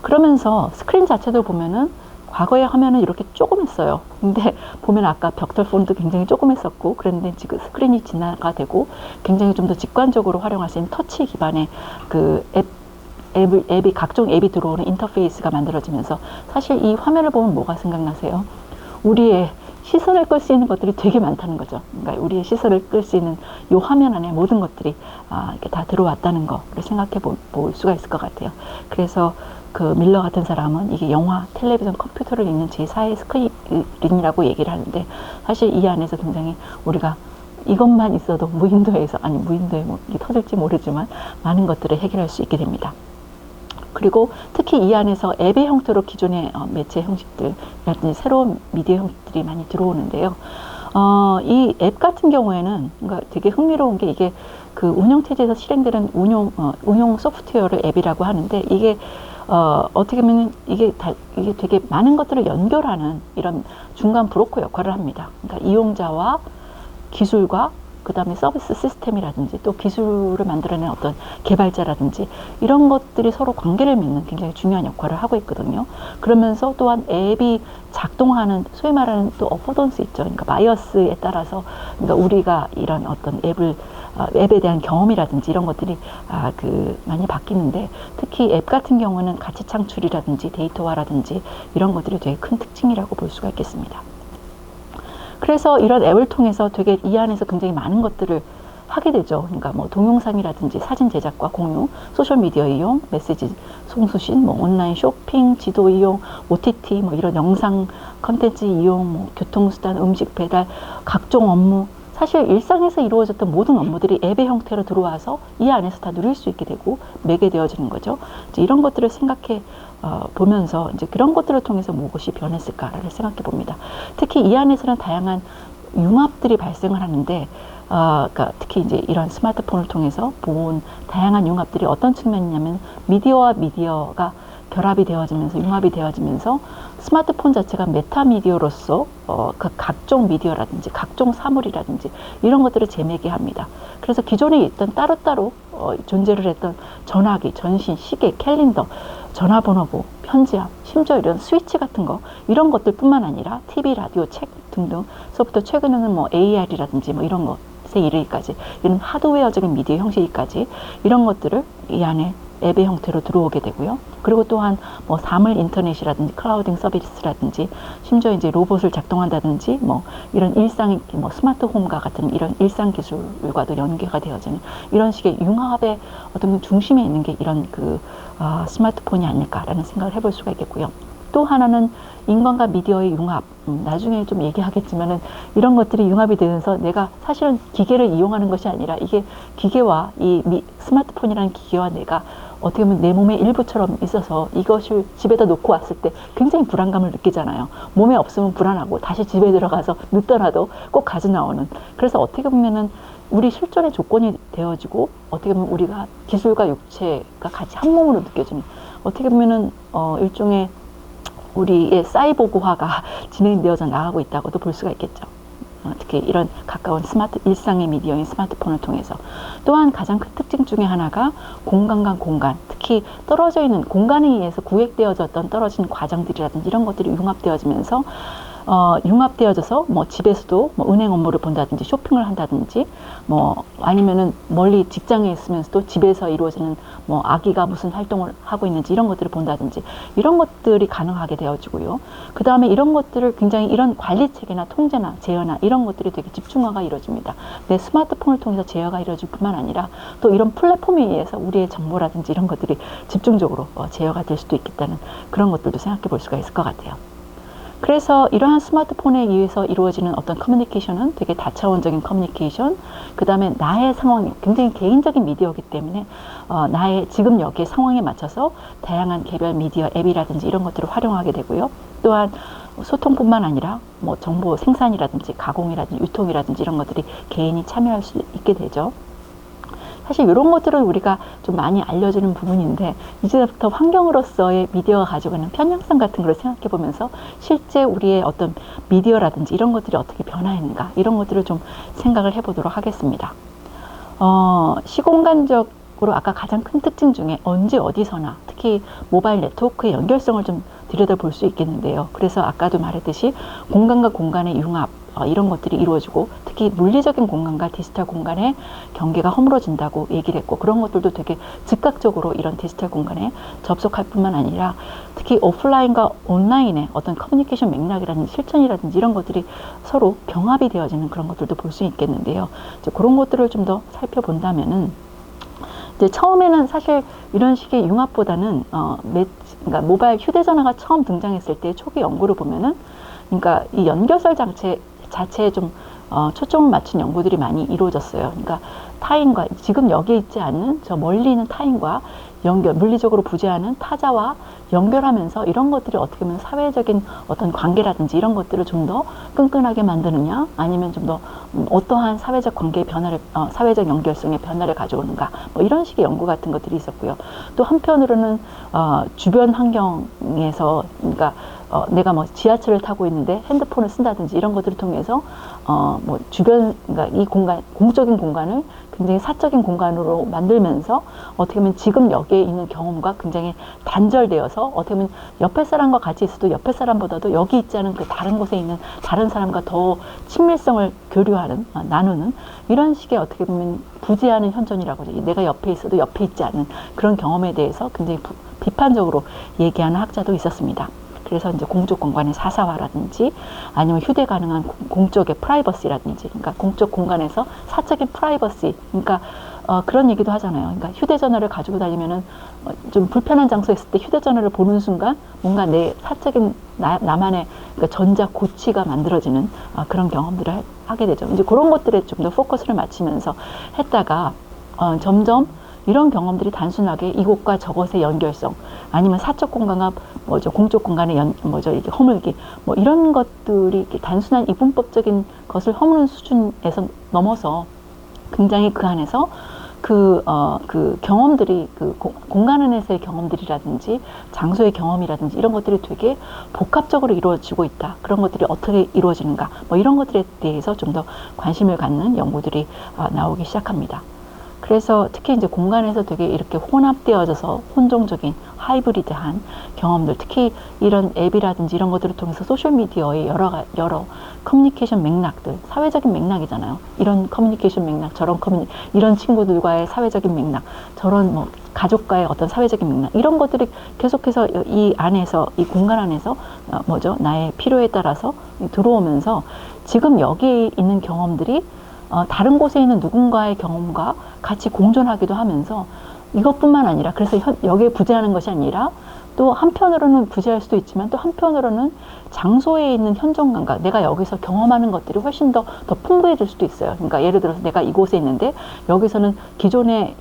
그러면서 스크린 자체도 보면은 과거의 화면은 이렇게 조그맸어요. 근데 보면 아까 벽돌폰도 굉장히 조그맸었고 그런데 지금 스크린이 진화가 되고 굉장히 좀 더 직관적으로 활용할 수 있는 터치 기반의 각종 앱이 들어오는 인터페이스가 만들어지면서 사실 이 화면을 보면 뭐가 생각나세요? 우리의 시선을 끌 수 있는 것들이 되게 많다는 거죠. 그러니까 우리의 시선을 끌 수 있는 이 화면 안에 모든 것들이 이렇게 다 들어왔다는 거를 생각해 볼 수가 있을 것 같아요. 그래서 밀러 같은 사람은 이게 영화, 텔레비전, 컴퓨터를 읽는 제4의 스크린이라고 얘기를 하는데 사실 이 안에서 굉장히 우리가 이것만 있어도 무인도에서, 아니 무인도에 뭐 이게 터질지 모르지만 많은 것들을 해결할 수 있게 됩니다. 그리고 특히 이 안에서 앱의 형태로 기존의 매체 형식들이라든지 새로운 미디어 형식들이 많이 들어오는데요. 이 앱 같은 경우에는 그러니까 되게 흥미로운 게 이게 그 운영체제에서 실행되는 운용 소프트웨어를 앱이라고 하는데 이게 어떻게 보면 이게 되게 많은 것들을 연결하는 이런 중간 브로커 역할을 합니다. 그러니까 이용자와 기술과 그 다음에 서비스 시스템이라든지 또 기술을 만들어낸 어떤 개발자라든지 이런 것들이 서로 관계를 맺는 굉장히 중요한 역할을 하고 있거든요. 그러면서 또한 앱이 작동하는 소위 말하는 또 어포던스 있죠. 그러니까 바이어스에 따라서 그러니까 우리가 이런 어떤 앱에 대한 경험이라든지 이런 것들이 많이 바뀌는데 특히 앱 같은 경우는 가치 창출이라든지 데이터화라든지 이런 것들이 되게 큰 특징이라고 볼 수가 있겠습니다. 그래서 이런 앱을 통해서 되게 이 안에서 굉장히 많은 것들을 하게 되죠. 그러니까 뭐 동영상이라든지 사진 제작과 공유, 소셜미디어 이용, 메시지 송수신, 뭐 온라인 쇼핑, 지도 이용, OTT, 뭐 이런 영상 컨텐츠 이용, 뭐 교통수단, 음식 배달, 각종 업무, 사실 일상에서 이루어졌던 모든 업무들이 앱의 형태로 들어와서 이 안에서 다 누릴 수 있게 되고 매게 되어지는 거죠. 이제 이런 것들을 생각해 보면서 이제 그런 것들을 통해서 무엇이 변했을까를 생각해 봅니다. 특히 이 안에서는 다양한 융합들이 발생을 하는데, 그러니까 특히 이제 이런 스마트폰을 통해서 본 다양한 융합들이 어떤 측면이냐면 미디어와 미디어가 결합이 되어지면서 융합이 되어지면서 스마트폰 자체가 메타미디어로서 그 각종 미디어라든지 각종 사물이라든지 이런 것들을 재매게 합니다. 그래서 기존에 있던 따로따로 존재를 했던 전화기, 전신, 시계, 캘린더, 전화번호부, 편지함, 심지어 이런 스위치 같은 거 이런 것들뿐만 아니라 TV, 라디오, 책 등등서부터 최근에는 뭐 AR이라든지 뭐 이런 것에 이르기까지 이런 하드웨어적인 미디어 형식까지 이런 것들을 이 안에 앱의 형태로 들어오게 되고요. 그리고 또한 뭐 사물 인터넷이라든지 클라우딩 서비스라든지 심지어 이제 로봇을 작동한다든지 뭐 이런 일상의 뭐 스마트 홈과 같은 이런 일상 기술과도 연계가 되어지는 이런 식의 융합의 어떤 중심에 있는 게 이런 스마트폰이 아닐까라는 생각을 해볼 수가 있겠고요. 또 하나는 인간과 미디어의 융합, 나중에 좀 얘기하겠지만은 이런 것들이 융합이 되면서 내가 사실은 기계를 이용하는 것이 아니라 이게 기계와 스마트폰이라는 기계와 내가 어떻게 보면 내 몸의 일부처럼 있어서 이것을 집에다 놓고 왔을 때 굉장히 불안감을 느끼잖아요. 몸에 없으면 불안하고 다시 집에 들어가서 늦더라도 꼭 가져 나오는. 그래서 어떻게 보면은 우리 실존의 조건이 되어지고 어떻게 보면 우리가 기술과 육체가 같이 한 몸으로 느껴지는 어떻게 보면은 일종의 우리의 사이보그화가 진행되어져 나가고 있다고도 볼 수가 있겠죠. 특히 이런 가까운 일상의 미디어인 스마트폰을 통해서. 또한 가장 큰 특징 중에 하나가 공간과 공간, 특히 떨어져 있는 공간에 의해서 구획되어졌던 떨어진 과정들이라든지 이런 것들이 융합되어지면서 융합되어져서 뭐 집에서도 뭐 은행 업무를 본다든지 쇼핑을 한다든지 뭐 아니면은 멀리 직장에 있으면서도 집에서 이루어지는 뭐 아기가 무슨 활동을 하고 있는지 이런 것들을 본다든지 이런 것들이 가능하게 되어지고요. 그 다음에 이런 것들을 굉장히 이런 관리 체계나 통제나 제어나 이런 것들이 되게 집중화가 이루어집니다. 내 스마트폰을 통해서 제어가 이루어질 뿐만 아니라 또 이런 플랫폼에 의해서 우리의 정보라든지 이런 것들이 집중적으로 제어가 될 수도 있겠다는 그런 것들도 생각해 볼 수가 있을 것 같아요. 그래서 이러한 스마트폰에 의해서 이루어지는 어떤 커뮤니케이션은 되게 다차원적인 커뮤니케이션, 그 다음에 나의 상황이 굉장히 개인적인 미디어이기 때문에 나의 지금 여기에 상황에 맞춰서 다양한 개별 미디어 앱이라든지 이런 것들을 활용하게 되고요. 또한 소통뿐만 아니라 뭐 정보 생산이라든지 가공이라든지 유통이라든지 이런 것들이 개인이 참여할 수 있게 되죠. 사실 이런 것들은 우리가 좀 많이 알려지는 부분인데 이제부터 환경으로서의 미디어가 가지고 있는 편향성 같은 걸 생각해 보면서 실제 우리의 어떤 미디어라든지 이런 것들이 어떻게 변화했는가 이런 것들을 좀 생각을 해보도록 하겠습니다. 시공간적으로 아까 가장 큰 특징 중에 언제 어디서나 특히 모바일 네트워크의 연결성을 좀 들여다볼 수 있겠는데요. 그래서 아까도 말했듯이 공간과 공간의 융합 이런 것들이 이루어지고 특히 물리적인 공간과 디지털 공간의 경계가 허물어진다고 얘기를 했고 그런 것들도 되게 즉각적으로 이런 디지털 공간에 접속할 뿐만 아니라 특히 오프라인과 온라인의 어떤 커뮤니케이션 맥락이라든지 실천이라든지 이런 것들이 서로 병합이 되어지는 그런 것들도 볼 수 있겠는데요. 이제 그런 것들을 좀 더 살펴본다면은 이제 처음에는 사실 이런 식의 융합보다는 그러니까 모바일 휴대전화가 처음 등장했을 때 초기 연구를 보면은 그러니까 이 연결설 자체에 좀 초점을 맞춘 연구들이 많이 이루어졌어요. 그러니까 타인과 지금 여기에 있지 않는 저 멀리 있는 타인과 물리적으로 부재하는 타자와 연결하면서 이런 것들이 어떻게 보면 사회적인 어떤 관계라든지 이런 것들을 좀 더 끈끈하게 만드느냐, 아니면 좀 더 어떠한 사회적 관계의 변화를, 사회적 연결성의 변화를 가져오는가, 뭐 이런 식의 연구 같은 것들이 있었고요. 또 한편으로는 주변 환경에서, 그러니까 내가 뭐 지하철을 타고 있는데 핸드폰을 쓴다든지 이런 것들을 통해서 뭐 주변, 그러니까 이 공간, 공적인 공간을 굉장히 사적인 공간으로 만들면서 어떻게 보면 지금 여기에 있는 경험과 굉장히 단절되어서 어떻게 보면 옆에 사람과 같이 있어도 옆에 사람보다도 여기 있지 않은 그 다른 곳에 있는 다른 사람과 더 친밀성을 교류하는, 나누는 이런 식의 어떻게 보면 부재하는 현존이라고 하죠. 내가 옆에 있어도 옆에 있지 않은 그런 경험에 대해서 굉장히 비판적으로 얘기하는 학자도 있었습니다. 그래서 이제 공적 공간의 사사화라든지 아니면 휴대 가능한 공적의 프라이버시라든지, 그러니까 공적 공간에서 사적인 프라이버시, 그러니까 그런 얘기도 하잖아요. 그러니까 휴대전화를 가지고 다니면은 좀 불편한 장소에 있을 때 휴대전화를 보는 순간 뭔가 내 사적인 나만의 그러니까 전자 고치가 만들어지는 그런 경험들을 하게 되죠. 이제 그런 것들에 좀 더 포커스를 맞추면서 했다가 점점 이런 경험들이 단순하게 이곳과 저곳의 연결성, 아니면 사적 공간과 공적 공간의 이게 허물기, 뭐 이런 것들이 이렇게 단순한 이분법적인 것을 허무는 수준에서 넘어서 굉장히 그 안에서 그 경험들이 공간 안에서의 경험들이라든지 장소의 경험이라든지 이런 것들이 되게 복합적으로 이루어지고 있다. 그런 것들이 어떻게 이루어지는가, 뭐 이런 것들에 대해서 좀 더 관심을 갖는 연구들이 나오기 시작합니다. 그래서 특히 이제 공간에서 되게 이렇게 혼합되어져서 혼종적인 하이브리드한 경험들, 특히 이런 앱이라든지 이런 것들을 통해서 소셜미디어의 여러 커뮤니케이션 맥락들, 사회적인 맥락이잖아요. 이런 커뮤니케이션 맥락, 이런 친구들과의 사회적인 맥락, 저런 뭐 가족과의 어떤 사회적인 맥락, 이런 것들이 계속해서 이 안에서, 이 공간 안에서 나의 필요에 따라서 들어오면서 지금 여기에 있는 경험들이 다른 곳에 있는 누군가의 경험과 같이 공존하기도 하면서 이것뿐만 아니라, 그래서 여기에 부재하는 것이 아니라 또 한편으로는 부재할 수도 있지만 또 한편으로는 장소에 있는 현존감과 내가 여기서 경험하는 것들이 훨씬 더 풍부해질 수도 있어요. 그러니까 예를 들어서 내가 이곳에 있는데 여기서는 기존에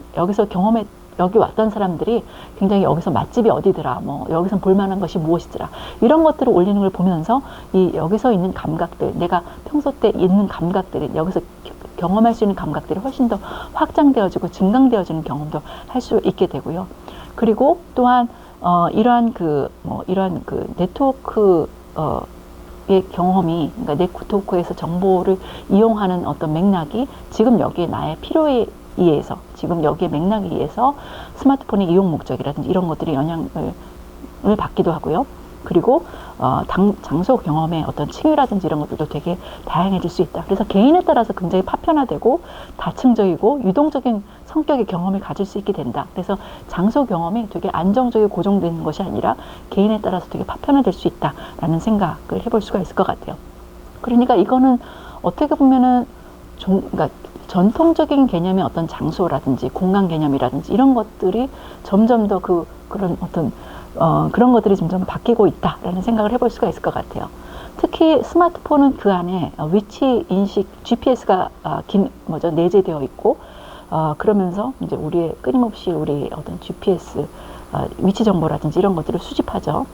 여기 왔던 사람들이 굉장히 여기서 맛집이 어디더라, 뭐 여기서 볼만한 것이 무엇이더라, 이런 것들을 올리는 걸 보면서 여기서 있는 감각들, 내가 평소 때 있는 감각들이 여기서 경험할 수 있는 감각들이 훨씬 더 확장되어지고 증강되어지는 경험도 할 수 있게 되고요. 그리고 또한 이러한 네트워크 의 경험이, 그러니까 네트워크에서 정보를 이용하는 어떤 맥락이 지금 여기에 나의 필요에 의해서, 지금 여기에 맥락에 의해서 스마트폰의 이용 목적이라든지 이런 것들이 영향을 받기도 하고요. 그리고 장소 경험의 어떤 층이라든지 이런 것들도 되게 다양해질 수 있다. 그래서 개인에 따라서 굉장히 파편화되고 다층적이고 유동적인 성격의 경험을 가질 수 있게 된다. 그래서 장소 경험이 되게 안정적이고 고정되는 것이 아니라 개인에 따라서 되게 파편화될 수 있다라는 생각을 해볼 수가 있을 것 같아요. 그러니까 이거는 어떻게 보면은 그러니까 전통적인 개념의 어떤 장소라든지 공간 개념이라든지 이런 것들이 점점 더 그런 어떤 그런 것들이 점점 바뀌고 있다라는 생각을 해볼 수가 있을 것 같아요. 특히 스마트폰은 그 안에 위치 인식 GPS가 내재되어 있고, 그러면서 이제 끊임없이 우리 어떤 GPS 위치 정보라든지 이런 것들을 수집하죠.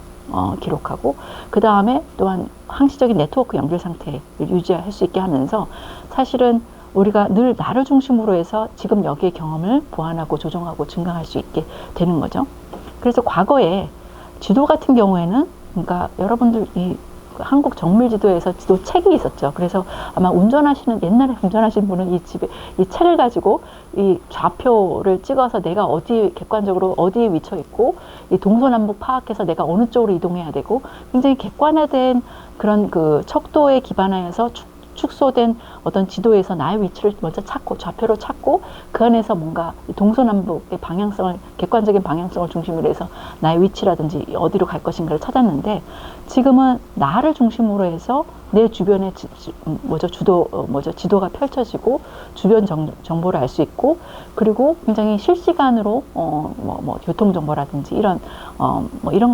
기록하고, 그 다음에 또한 항시적인 네트워크 연결 상태를 유지할 수 있게 하면서 사실은 우리가 늘 나를 중심으로 해서 지금 여기의 경험을 보완하고 조정하고 증강할 수 있게 되는 거죠. 그래서 과거에 지도 같은 경우에는, 그러니까 여러분들 이 한국 정밀지도에서 지도 책이 있었죠. 그래서 아마 옛날에 운전하시는 분은 이 책을 가지고 이 좌표를 찍어서 내가 객관적으로 어디에 위쳐 있고, 이 동서남북 파악해서 내가 어느 쪽으로 이동해야 되고, 굉장히 객관화된 그런 척도에 기반하여서 축소된 어떤 지도에서 나의 위치를 먼저 좌표로 찾고, 그 안에서 뭔가 동서남북의 객관적인 방향성을 중심으로 해서 나의 위치라든지 어디로 갈 것인가를 찾았는데, 지금은 나를 중심으로 해서 내 주변에 지도가 펼쳐지고 주변 정보를 알 수 있고, 그리고 굉장히 실시간으로 교통 정보라든지 이런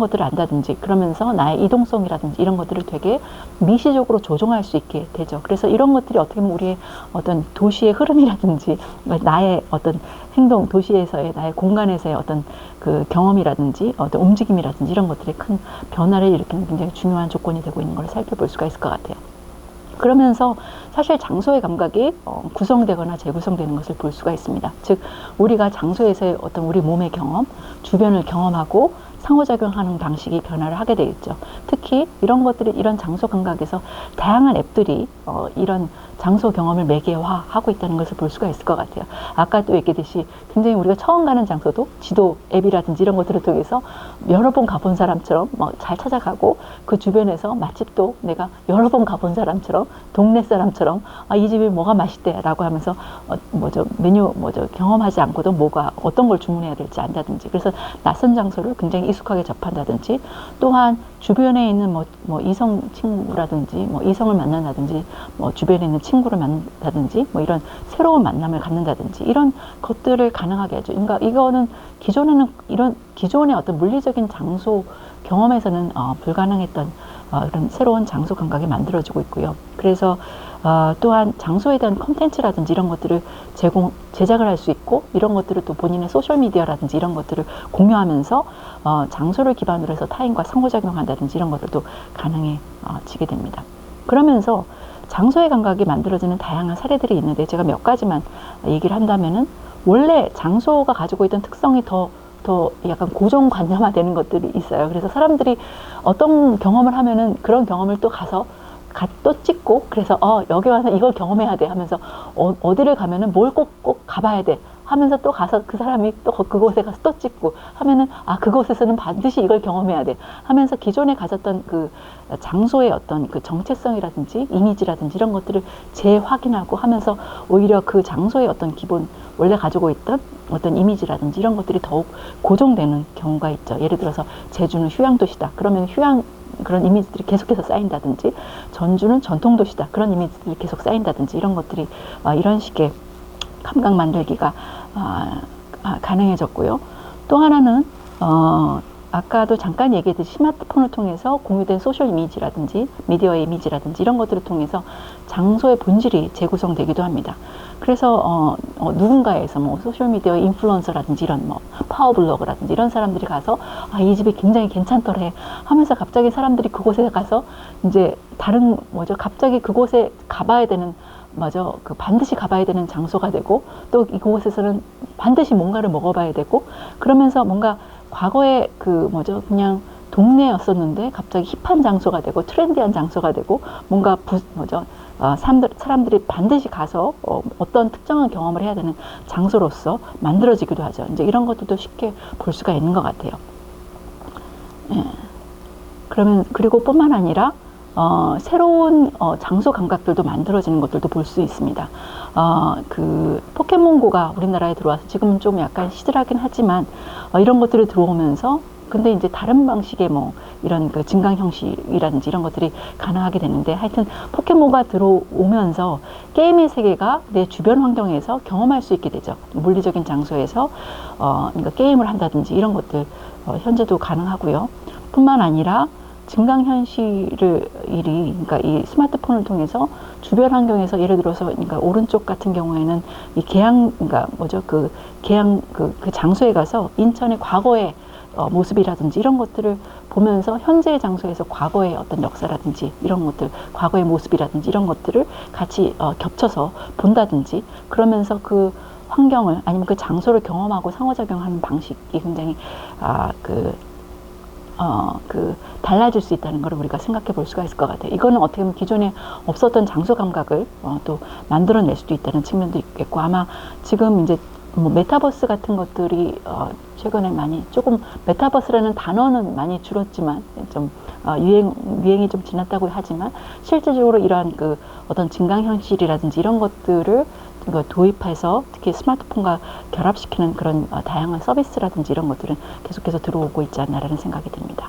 것들을 안다든지, 그러면서 나의 이동성이라든지 이런 것들을 되게 미시적으로 조종할 수 있게 되죠. 그래서 이런 것들이 어떻게 보면 우리의 어떤 도시의 흐름이라든지 나의 어떤 행동, 도시에서의 나의 공간에서의 어떤 그 경험이라든지 어떤 움직임이라든지 이런 것들이 큰 변화를 일으키는 굉장히 중요한 조건이 되고 있는 걸 살펴볼 수가 있을 것 같아요. 그러면서 사실 장소의 감각이 구성되거나 재구성되는 것을 볼 수가 있습니다. 즉, 우리가 장소에서의 어떤 우리 몸의 경험, 주변을 경험하고 상호작용하는 방식이 변화를 하게 되겠죠. 특히 이런 장소 감각에서 다양한 앱들이 이런 장소 경험을 매개화하고 있다는 것을 볼 수가 있을 것 같아요. 아까도 얘기했듯이 굉장히 우리가 처음 가는 장소도 지도 앱이라든지 이런 것들을 통해서 여러 번 가본 사람처럼 잘 찾아가고, 그 주변에서 맛집도 내가 여러 번 가본 사람처럼, 동네 사람처럼 이 집이 뭐가 맛있대 라고 하면서 메뉴 경험하지 않고도 어떤 걸 주문해야 될지 안다든지, 그래서 낯선 장소를 굉장히 익숙하게 접한다든지, 또한 주변에 있는 이성 친구라든지 이성을 만난다든지 주변에 있는 친구를 만난다든지 이런 새로운 만남을 갖는다든지 이런 것들을 가능하게 하죠. 그러니까 이거는 기존의 어떤 물리적인 장소 경험에서는 불가능했던 이런 새로운 장소 감각이 만들어지고 있고요. 그래서 또한 장소에 대한 콘텐츠라든지 이런 것들을 제작을 할 수 있고, 이런 것들을 또 본인의 소셜미디어라든지 이런 것들을 공유하면서 장소를 기반으로 해서 타인과 상호작용한다든지 이런 것들도 가능해지게 됩니다. 그러면서 장소의 감각이 만들어지는 다양한 사례들이 있는데, 제가 몇 가지만 얘기를 한다면은, 원래 장소가 가지고 있던 특성이 더 약간 고정관념화되는 것들이 있어요. 그래서 사람들이 어떤 경험을 하면은 그런 경험을 또 가서 또 찍고, 그래서 여기 와서 이걸 경험해야 돼 하면서 어디를 가면은 뭘 꼭 가봐야 돼 하면서 또 가서 그 사람이 또 그곳에 가서 또 찍고 하면은 그곳에서는 반드시 이걸 경험해야 돼 하면서 기존에 가졌던 그 장소의 어떤 그 정체성이라든지 이미지라든지 이런 것들을 재확인하고 하면서 오히려 그 장소의 어떤 기본 원래 가지고 있던 어떤 이미지라든지 이런 것들이 더욱 고정되는 경우가 있죠. 예를 들어서 제주는 휴양도시다. 그러면 그런 이미지들이 계속해서 쌓인다든지, 전주는 전통도시다. 그런 이미지들이 계속 쌓인다든지 이런 것들이 이런 식의 감각 만들기가 가능해졌고요. 또 하나는 아까도 잠깐 얘기했듯이 스마트폰을 통해서 공유된 소셜 이미지라든지 미디어의 이미지라든지 이런 것들을 통해서 장소의 본질이 재구성되기도 합니다. 그래서 누군가에서 소셜미디어 인플루언서라든지 이런 파워블로거라든지 이런 사람들이 가서 이 집이 굉장히 괜찮더래 하면서 갑자기 사람들이 그곳에 가서 이제 갑자기 그곳에 가봐야 되는 반드시 가봐야 되는 장소가 되고, 또 이곳에서는 반드시 뭔가를 먹어봐야 되고, 그러면서 뭔가 과거에 그냥 동네였었는데 갑자기 힙한 장소가 되고 트렌디한 장소가 되고, 뭔가 사람들이 반드시 가서 어떤 특정한 경험을 해야 되는 장소로서 만들어지기도 하죠. 이제 이런 것들도 쉽게 볼 수가 있는 것 같아요. 예. 그리고 뿐만 아니라 새로운 장소 감각들도 만들어지는 것들도 볼 수 있습니다. 그 포켓몬고가 우리나라에 들어와서 지금은 좀 약간 시들하긴 하지만 이런 것들이 들어오면서, 근데 이제 다른 방식의 이런 그 증강 형식이라든지 이런 것들이 가능하게 되는데, 하여튼 포켓몬고가 들어오면서 게임의 세계가 내 주변 환경에서 경험할 수 있게 되죠. 물리적인 장소에서 그러니까 게임을 한다든지 이런 것들 현재도 가능하고요. 뿐만 아니라 그러니까 이 스마트폰을 통해서 주변 환경에서, 예를 들어서 그러니까 오른쪽 같은 경우에는 그 장소에 가서 인천의 과거의 모습이라든지 이런 것들을 보면서 현재의 장소에서 과거의 어떤 역사라든지 이런 것들, 과거의 모습이라든지 이런 것들을 같이 겹쳐서 본다든지, 그러면서 그 환경을 아니면 그 장소를 경험하고 상호작용하는 방식이 굉장히 달라질 수 있다는 걸 우리가 생각해 볼 수가 있을 것 같아요. 이거는 어떻게 보면 기존에 없었던 장소 감각을 또 만들어낼 수도 있다는 측면도 있겠고, 아마 지금 이제 메타버스 같은 것들이 최근에 조금 메타버스라는 단어는 많이 줄었지만 좀 유행이 좀 지났다고 하지만, 실질적으로 이러한 그 어떤 증강 현실이라든지 이런 것들을 도입해서 특히 스마트폰과 결합시키는 그런 다양한 서비스라든지 이런 것들은 계속해서 들어오고 있지 않나라는 생각이 듭니다.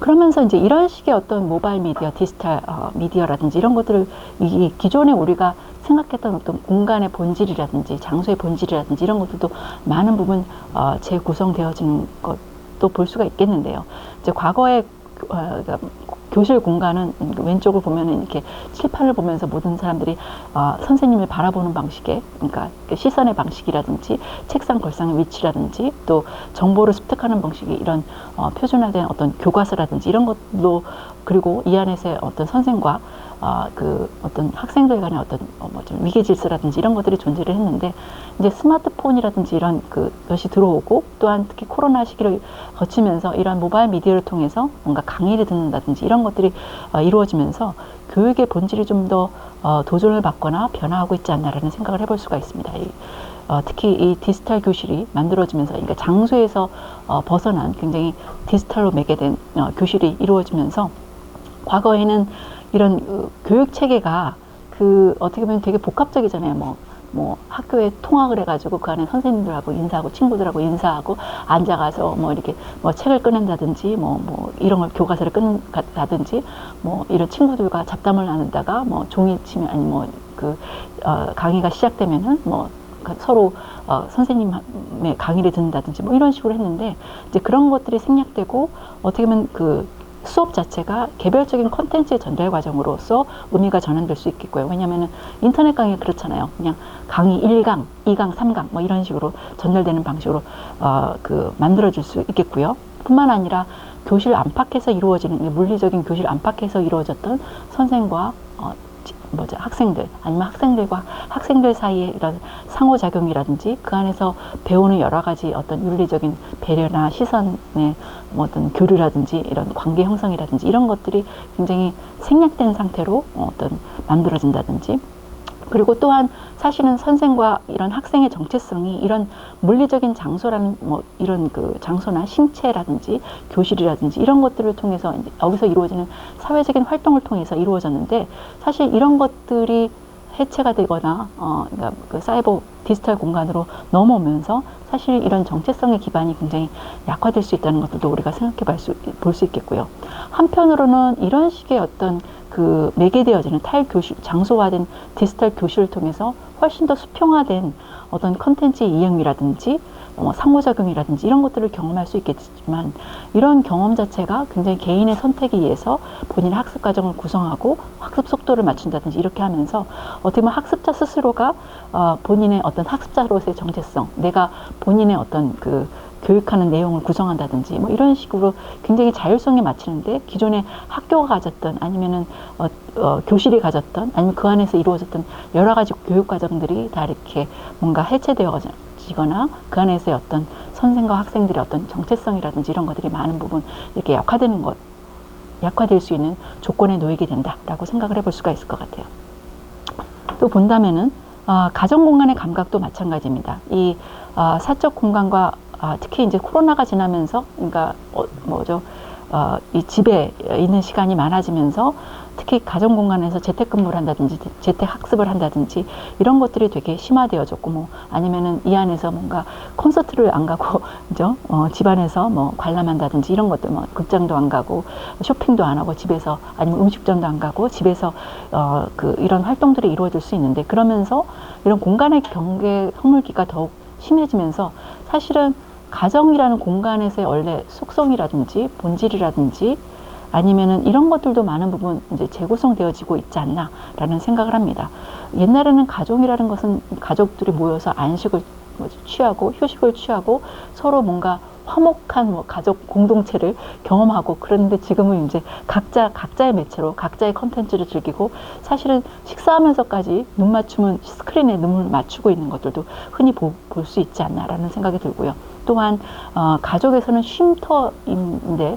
그러면서 이제 이런 식의 어떤 모바일 미디어, 디지털 미디어라든지 이런 것들을 이 기존에 우리가 생각했던 어떤 공간의 본질이라든지 장소의 본질이라든지 이런 것들도 많은 부분 재구성되어지는 것도 볼 수가 있겠는데요. 이제 과거에 그러니까 교실 공간은 왼쪽을 보면은 이렇게 칠판을 보면서 모든 사람들이 선생님을 바라보는 방식의, 그러니까 시선의 방식이라든지 책상 걸상의 위치라든지 또 정보를 습득하는 방식이 이런 표준화된 어떤 교과서라든지 이런 것도, 그리고 이 안에서의 어떤 선생과 그 어떤 학생들 간의 어떤 좀 위계 질서라든지 이런 것들이 존재를 했는데, 이제 스마트폰이라든지 이런 것이 들어오고, 또한 특히 코로나 시기를 거치면서 이런 모바일 미디어를 통해서 뭔가 강의를 듣는다든지 이런 것들이 이루어지면서 교육의 본질이 좀 더 도전을 받거나 변화하고 있지 않나라는 생각을 해볼 수가 있습니다. 특히 이 디지털 교실이 만들어지면서, 그러니까 장소에서 벗어난 굉장히 디지털로 매개된 교실이 이루어지면서, 과거에는 이런 교육 체계가 어떻게 보면 되게 복합적이잖아요. 뭐 학교에 통학을 해가지고 그 안에 선생님들하고 인사하고 친구들하고 인사하고 앉아가서 뭐 이렇게 뭐 책을 꺼낸다든지 뭐 이런 걸 교과서를 꺼낸다든지 뭐 이런 친구들과 잡담을 나누다가 뭐 종이치면 아니 뭐 강의가 시작되면은 뭐 서로 선생님의 강의를 듣는다든지 뭐 이런 식으로 했는데, 이제 그런 것들이 생략되고 어떻게 보면 수업 자체가 개별적인 콘텐츠의 전달 과정으로서 의미가 전환될 수 있겠고요. 왜냐하면 인터넷 강의가 그렇잖아요. 그냥 강의 1강, 2강, 3강 뭐 이런 식으로 전달되는 방식으로 만들어질 수 있겠고요. 뿐만 아니라 교실 안팎에서 이루어지는, 물리적인 교실 안팎에서 이루어졌던 선생과 학생들, 아니면 학생들과 학생들 사이의 이런 상호작용이라든지 그 안에서 배우는 여러 가지 어떤 윤리적인 배려나 시선의 어떤 교류라든지 이런 관계 형성이라든지 이런 것들이 굉장히 생략된 상태로 만들어진다든지, 그리고 또한 사실은 선생과 이런 학생의 정체성이 이런 물리적인 장소라는 이런 장소나 신체라든지 교실이라든지 이런 것들을 통해서 여기서 이루어지는 사회적인 활동을 통해서 이루어졌는데, 사실 이런 것들이 해체가 되거나 그러니까 사이버 디지털 공간으로 넘어오면서 사실 이런 정체성의 기반이 굉장히 약화될 수 있다는 것들도 우리가 생각해 볼 수 있겠고요. 한편으로는 이런 식의 어떤 매개되어지는 타일교실, 장소화된 디지털 교실을 통해서 훨씬 더 수평화된 어떤 컨텐츠의 이행이라든지 상호작용이라든지 이런 것들을 경험할 수 있겠지만, 이런 경험 자체가 굉장히 개인의 선택에 의해서 본인의 학습 과정을 구성하고 학습 속도를 맞춘다든지 이렇게 하면서 어떻게 보면 학습자 스스로가 본인의 어떤 학습자로서의 정체성, 내가 본인의 어떤 교육하는 내용을 구성한다든지 뭐 이런 식으로 굉장히 자율성에 맞추는데, 기존에 학교가 가졌던 아니면은 교실이 가졌던 아니면 그 안에서 이루어졌던 여러 가지 교육 과정들이 다 이렇게 뭔가 해체되어지거나 그 안에서의 어떤 선생과 학생들의 어떤 정체성이라든지 이런 것들이 많은 부분 이렇게 약화될 수 있는 조건에 놓이게 된다라고 생각을 해볼 수가 있을 것 같아요. 또 본다면은 가정 공간의 감각도 마찬가지입니다. 이 사적 공간과 특히 이제 코로나가 지나면서, 그러니까 이 집에 있는 시간이 많아지면서 특히 가정 공간에서 재택근무를 한다든지 재택학습을 한다든지 이런 것들이 되게 심화되어졌고, 아니면은 이 안에서 뭔가 콘서트를 안 가고 그죠? 집안에서 관람한다든지 이런 것들, 극장도 안 가고 쇼핑도 안 하고 집에서, 아니면 음식점도 안 가고 집에서 이런 활동들이 이루어질 수 있는데, 그러면서 이런 공간의 경계 허물기가 더욱 심해지면서 사실은 가정이라는 공간에서의 원래 속성이라든지 본질이라든지 아니면은 이런 것들도 많은 부분 이제 재구성되어지고 있지 않나라는 생각을 합니다. 옛날에는 가족이라는 것은 가족들이 모여서 안식을 취하고 휴식을 취하고 서로 뭔가 화목한 가족 공동체를 경험하고, 그런데 지금은 이제 각자의 매체로 각자의 컨텐츠를 즐기고, 사실은 식사하면서까지 눈 맞춤은 스크린에 눈을 맞추고 있는 것들도 흔히 볼 수 있지 않나라는 생각이 들고요. 또한 가족에서는 쉼터인데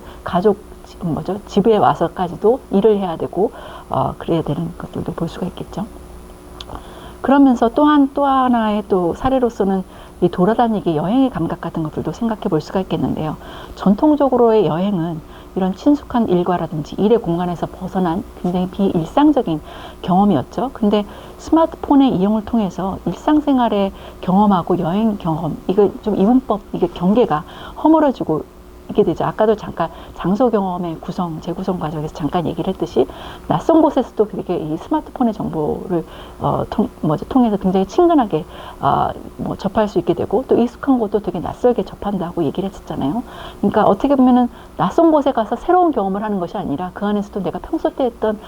집에 와서까지도 일을 해야 되고 그래야 되는 것들도 볼 수가 있겠죠. 그러면서 또 하나의 또 사례로서는 이 돌아다니기, 여행의 감각 같은 것들도 생각해 볼 수가 있겠는데요. 전통적으로의 여행은 이런 친숙한 일과라든지 일의 공간에서 벗어난 굉장히 비일상적인 경험이었죠. 근데 스마트폰의 이용을 통해서 일상생활의 경험하고 여행 경험, 이게 좀 이분법, 이게 경계가 허물어지고 이게 되죠. 아까도 잠깐 장소 경험의 재구성 과정에서 잠깐 얘기를 했듯이 낯선 곳에서도 되게 이 스마트폰의 정보를 통해서 굉장히 친근하게 접할 수 있게 되고 또 익숙한 곳도 되게 낯설게 접한다고 얘기를 했었잖아요. 그러니까 어떻게 보면은 낯선 곳에 가서 새로운 경험을 하는 것이 아니라 그 안에서도 내가 평소 때 했던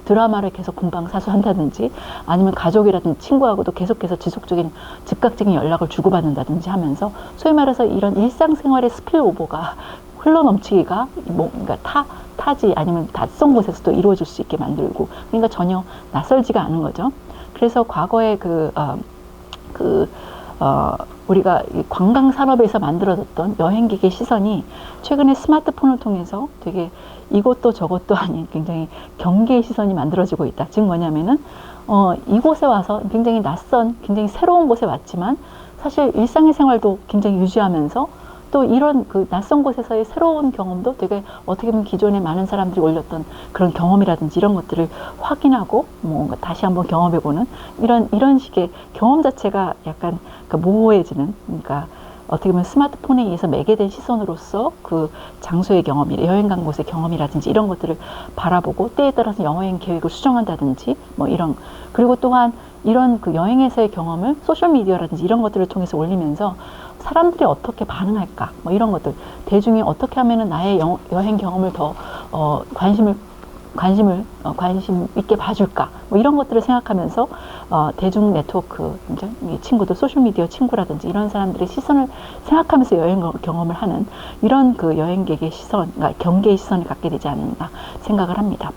드라마를 계속 본방사수한다든지 아니면 가족이라든지 친구하고도 계속해서 지속적인 즉각적인 연락을 주고받는다든지 하면서 소위 말해서 이런 일상생활의 스필오버가 흘러넘치기가 뭔가 타지 아니면 낯선 곳에서도 이루어질 수 있게 만들고 그러니까 전혀 낯설지가 않은 거죠. 그래서 과거에 우리가 관광 산업에서 만들어졌던 여행객의 시선이 최근에 스마트폰을 통해서 되게 이것도 저것도 아닌 굉장히 경계의 시선이 만들어지고 있다. 즉 뭐냐면은 이곳에 와서 굉장히 낯선, 굉장히 새로운 곳에 왔지만 사실 일상의 생활도 굉장히 유지하면서 또 이런 그 낯선 곳에서의 새로운 경험도 되게 어떻게 보면 기존에 많은 사람들이 올렸던 그런 경험이라든지 이런 것들을 확인하고 뭔가 다시 한번 경험해보는 이런 식의 경험 자체가 약간 모호해지는 그러니까 어떻게 보면 스마트폰에 의해서 매개된 시선으로서 그 장소의 경험, 여행 간 곳의 경험이라든지 이런 것들을 바라보고 때에 따라서 여행 계획을 수정한다든지 그리고 또한 이런 그 여행에서의 경험을 소셜미디어라든지 이런 것들을 통해서 올리면서 사람들이 어떻게 반응할까 이런 것들 대중이 어떻게 하면은 나의 여행 경험을 더 관심 있게 봐줄까 이런 것들을 생각하면서 대중 네트워크 이 친구들 소셜미디어 친구라든지 이런 사람들의 시선을 생각하면서 여행 경험을 하는 이런 그 여행객의 시선, 그러니까 경계의 시선을 갖게 되지 않는가 생각을 합니다.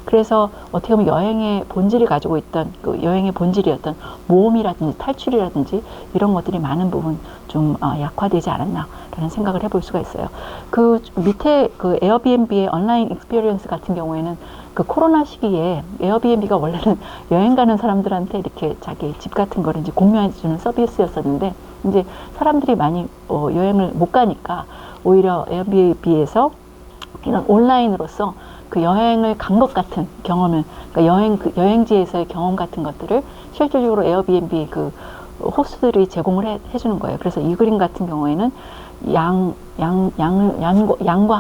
그래서 어떻게 보면 여행의 본질이 가지고 있던 그 여행의 본질이었던 모험이라든지 탈출이라든지 이런 것들이 많은 부분 좀 약화되지 않았나라는 생각을 해볼 수가 있어요. 그 밑에 그 에어비앤비의 온라인 익스피리언스 같은 경우에는 그 코로나 시기에 에어비앤비가 원래는 여행 가는 사람들한테 이렇게 자기 집 같은 거를 이제 공유해 주는 서비스였었는데 이제 사람들이 많이 여행을 못 가니까 오히려 에어비앤비에서 이런 온라인으로서 그 여행을 간 것 같은 경험을, 그러니까 여행지에서의 경험 같은 것들을 실질적으로 에어비앤비 그 호스트들이 제공을 해주는 거예요. 그래서 이 그림 같은 경우에는 양과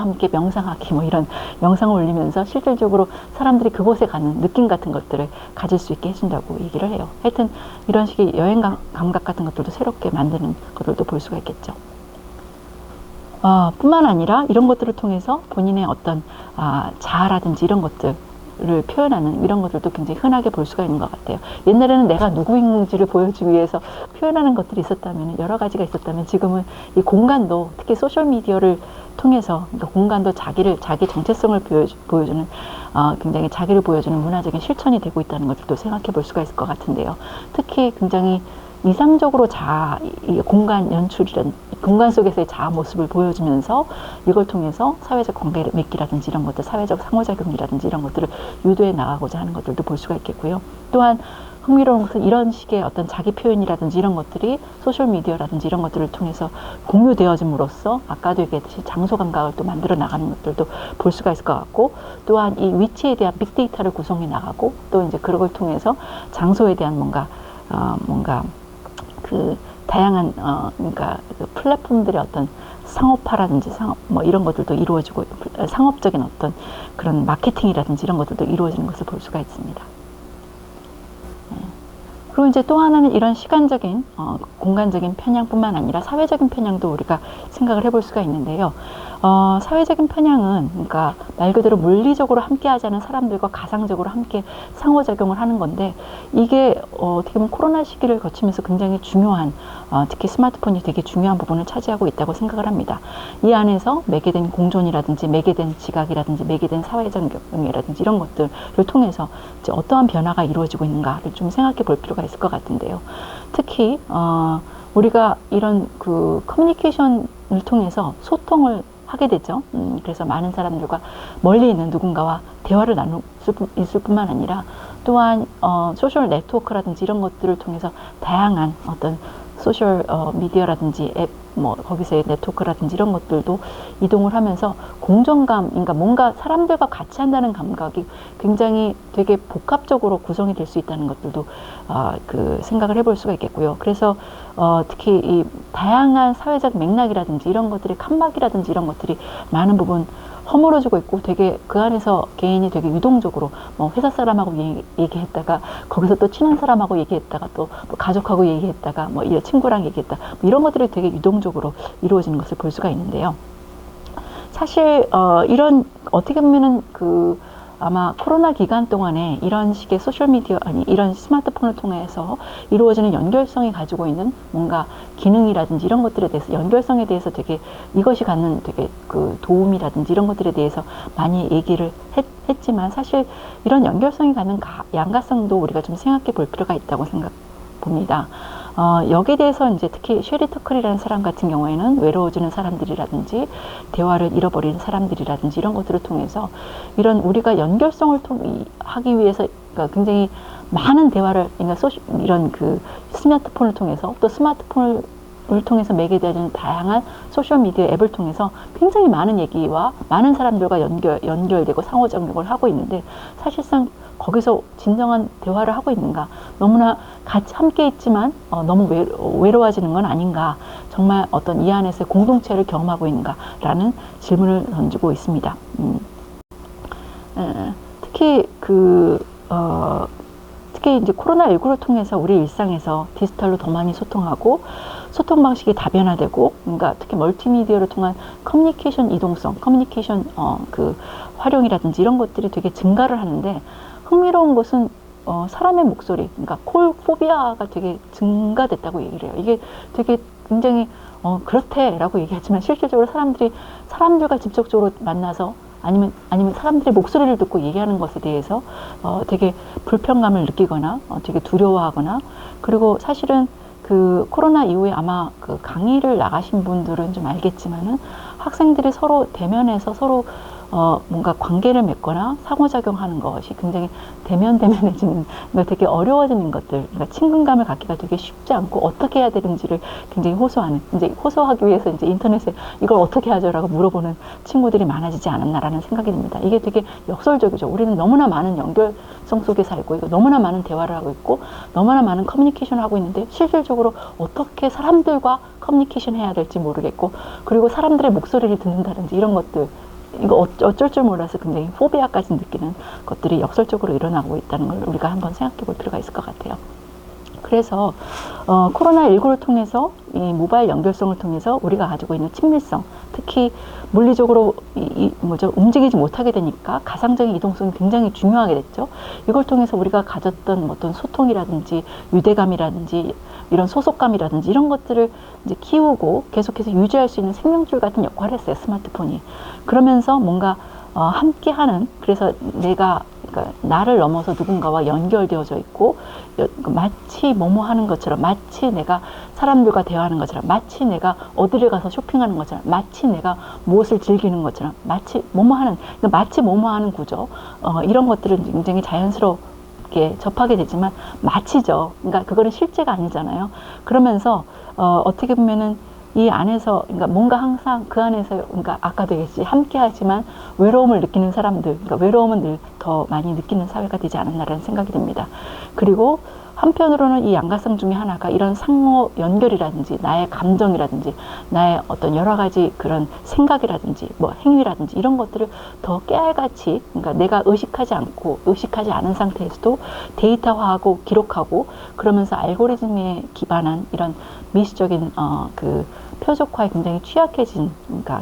함께 명상하기 이런 영상을 올리면서 실질적으로 사람들이 그곳에 가는 느낌 같은 것들을 가질 수 있게 해준다고 얘기를 해요. 하여튼 이런 식의 여행 감각 같은 것들도 새롭게 만드는 것들도 볼 수가 있겠죠. 뿐만 아니라 이런 것들을 통해서 본인의 어떤 자아라든지 이런 것들을 표현하는 이런 것들도 굉장히 흔하게 볼 수가 있는 것 같아요. 옛날에는 내가 누구인지를 보여주기 위해서 표현하는 것들이 있었다면 여러 가지가 있었다면 지금은 이 공간도 특히 소셜미디어를 통해서 그러니까 공간도 자기 정체성을 보여주는 굉장히 자기를 보여주는 문화적인 실천이 되고 있다는 것들도 생각해 볼 수가 있을 것 같은데요. 특히 굉장히 이상적으로 공간 연출이란 공간 속에서의 자아 모습을 보여주면서 이걸 통해서 사회적 관계 맺기라든지 이런 것들, 사회적 상호작용이라든지 이런 것들을 유도해 나가고자 하는 것들도 볼 수가 있겠고요. 또한 흥미로운 것은 이런 식의 어떤 자기 표현이라든지 이런 것들이 소셜미디어라든지 이런 것들을 통해서 공유되어짐으로써 아까도 얘기했듯이 장소 감각을 또 만들어 나가는 것들도 볼 수가 있을 것 같고 또한 이 위치에 대한 빅데이터를 구성해 나가고 또 이제 그걸 통해서 장소에 대한 뭔가 그 다양한 그러니까 그 플랫폼들의 어떤 상업화라든지 이런 것들도 이루어지고 상업적인 어떤 그런 마케팅이라든지 이런 것들도 이루어지는 것을 볼 수가 있습니다. 그리고 이제 또 하나는 이런 시간적인 공간적인 편향뿐만 아니라 사회적인 편향도 우리가 생각을 해볼 수가 있는데요. 사회적인 편향은 그러니까 말 그대로 물리적으로 함께하자는 사람들과 가상적으로 함께 상호작용을 하는 건데 이게 어떻게 보면 코로나 시기를 거치면서 굉장히 중요한 특히 스마트폰이 되게 중요한 부분을 차지하고 있다고 생각을 합니다. 이 안에서 매개된 공존이라든지 매개된 지각이라든지 매개된 사회작용이라든지 이런 것들을 통해서 이제 어떠한 변화가 이루어지고 있는가를 좀 생각해 볼 필요가 있을 것 같은데요. 특히 우리가 이런 그 커뮤니케이션을 통해서 소통을 하게 되죠. 그래서 많은 사람들과 멀리 있는 누군가와 대화를 나눌 수 있을 뿐만 아니라 또한 소셜 네트워크라든지 이런 것들을 통해서 다양한 어떤 소셜 미디어라든지 앱, 뭐 거기서의 네트워크라든지 이런 것들도 이동을 하면서 공정감, 그러니까 뭔가 사람들과 같이 한다는 감각이 굉장히 되게 복합적으로 구성이 될 수 있다는 것들도 그 생각을 해볼 수가 있겠고요. 그래서 특히 이 다양한 사회적 맥락이라든지 이런 것들이 칸막이라든지 이런 것들이 많은 부분 허물어지고 있고 되게 그 안에서 개인이 되게 유동적으로 뭐 회사 사람하고 얘기했다가 거기서 또 친한 사람하고 얘기했다가 또 가족하고 얘기했다가 뭐 친구랑 얘기했다 뭐 이런 것들이 되게 유동적으로 이루어지는 것을 볼 수가 있는데요. 사실 이런 어떻게 보면은 아마 코로나 기간 동안에 이런 식의 소셜미디어 아니 이런 스마트폰을 통해서 이루어지는 연결성이 가지고 있는 뭔가 기능이라든지 이런 것들에 대해서 연결성에 대해서 되게 이것이 갖는 되게 그 도움이라든지 이런 것들에 대해서 많이 얘기를 했지만 사실 이런 연결성이 갖는 양가성도 우리가 좀 생각해 볼 필요가 있다고 봅니다. 여기에 대해서 이제 특히 셰리 터클이라는 사람 같은 경우에는 외로워지는 사람들이라든지 대화를 잃어버리는 사람들이라든지 이런 것들을 통해서 이런 우리가 연결성을 하기 위해서 그러니까 굉장히 많은 대화를 그러니까 이런 그 스마트폰을 통해서 또 스마트폰을 통해서 매개되는 다양한 소셜미디어 앱을 통해서 굉장히 많은 얘기와 많은 사람들과 연결되고 상호작용을 하고 있는데 사실상 거기서 진정한 대화를 하고 있는가? 너무나 같이 함께 있지만 너무 외로워지는 건 아닌가? 정말 어떤 이 안에서의 공동체를 경험하고 있는가라는 질문을 던지고 있습니다. 특히 특히 이제 코로나19를 통해서 우리 일상에서 디지털로 더 많이 소통하고 소통 방식이 다변화되고, 그러니까 특히 멀티미디어를 통한 커뮤니케이션 이동성, 커뮤니케이션 활용이라든지 이런 것들이 되게 증가를 하는데 흥미로운 것은 사람의 목소리, 그러니까 콜 포비아가 되게 증가됐다고 얘기를 해요. 이게 되게 굉장히 그렇대라고 얘기하지만 실질적으로 사람들과 직접적으로 만나서 아니면 사람들의 목소리를 듣고 얘기하는 것에 대해서 되게 불편감을 느끼거나 되게 두려워하거나, 그리고 사실은 그 코로나 이후에 아마 그 강의를 나가신 분들은 좀 알겠지만은 학생들이 서로 대면해서 서로 뭔가 관계를 맺거나 상호작용하는 것이 굉장히 대면해지는, 그러니까 되게 어려워지는 것들, 그러니까 친근감을 갖기가 되게 쉽지 않고 어떻게 해야 되는지를 굉장히 호소하기 위해서 이제 인터넷에 이걸 어떻게 하죠라고 물어보는 친구들이 많아지지 않았나라는 생각이 듭니다. 이게 되게 역설적이죠. 우리는 너무나 많은 연결성 속에 살고 있고 너무나 많은 대화를 하고 있고 너무나 많은 커뮤니케이션을 하고 있는데 실질적으로 어떻게 사람들과 커뮤니케이션 해야 될지 모르겠고, 그리고 사람들의 목소리를 듣는다든지 이런 것들, 이거 어쩔 줄 몰라서 굉장히 포비아까지 느끼는 것들이 역설적으로 일어나고 있다는 걸 우리가 한번 생각해 볼 필요가 있을 것 같아요. 그래서 코로나19를 통해서 이 모바일 연결성을 통해서 우리가 가지고 있는 친밀성, 특히 물리적으로 움직이지 못하게 되니까 가상적인 이동성이 굉장히 중요하게 됐죠. 이걸 통해서 우리가 가졌던 어떤 소통이라든지 유대감이라든지 이런 소속감이라든지 이런 것들을 이제 키우고 계속해서 유지할 수 있는 생명줄 같은 역할을 했어요, 스마트폰이. 그러면서 뭔가 함께하는, 그래서 그러니까 나를 넘어서 누군가와 연결되어져 있고 마치 뭐뭐 하는 것처럼, 마치 내가 사람들과 대화하는 것처럼, 마치 내가 어디를 가서 쇼핑하는 것처럼, 마치 내가 무엇을 즐기는 것처럼, 마치 뭐뭐 하는 구조, 이런 것들은 굉장히 자연스럽게 접하게 되지만 마치죠. 그러니까 그거는 실제가 아니잖아요. 그러면서 어떻게 보면은 이 안에서, 그러니까 뭔가 항상 그 안에서, 그러니까 아까도 얘기했지, 함께 하지만 외로움을 느끼는 사람들, 그러니까 외로움은 늘 더 많이 느끼는 사회가 되지 않았나라는 생각이 듭니다. 그리고 한편으로는 이 양가성 중에 하나가 이런 상호 연결이라든지 나의 감정이라든지 나의 어떤 여러 가지 그런 생각이라든지 뭐 행위라든지 이런 것들을 더 깨알같이, 그러니까 내가 의식하지 않은 상태에서도 데이터화하고 기록하고, 그러면서 알고리즘에 기반한 이런 미시적인 표적화에 굉장히 취약해진,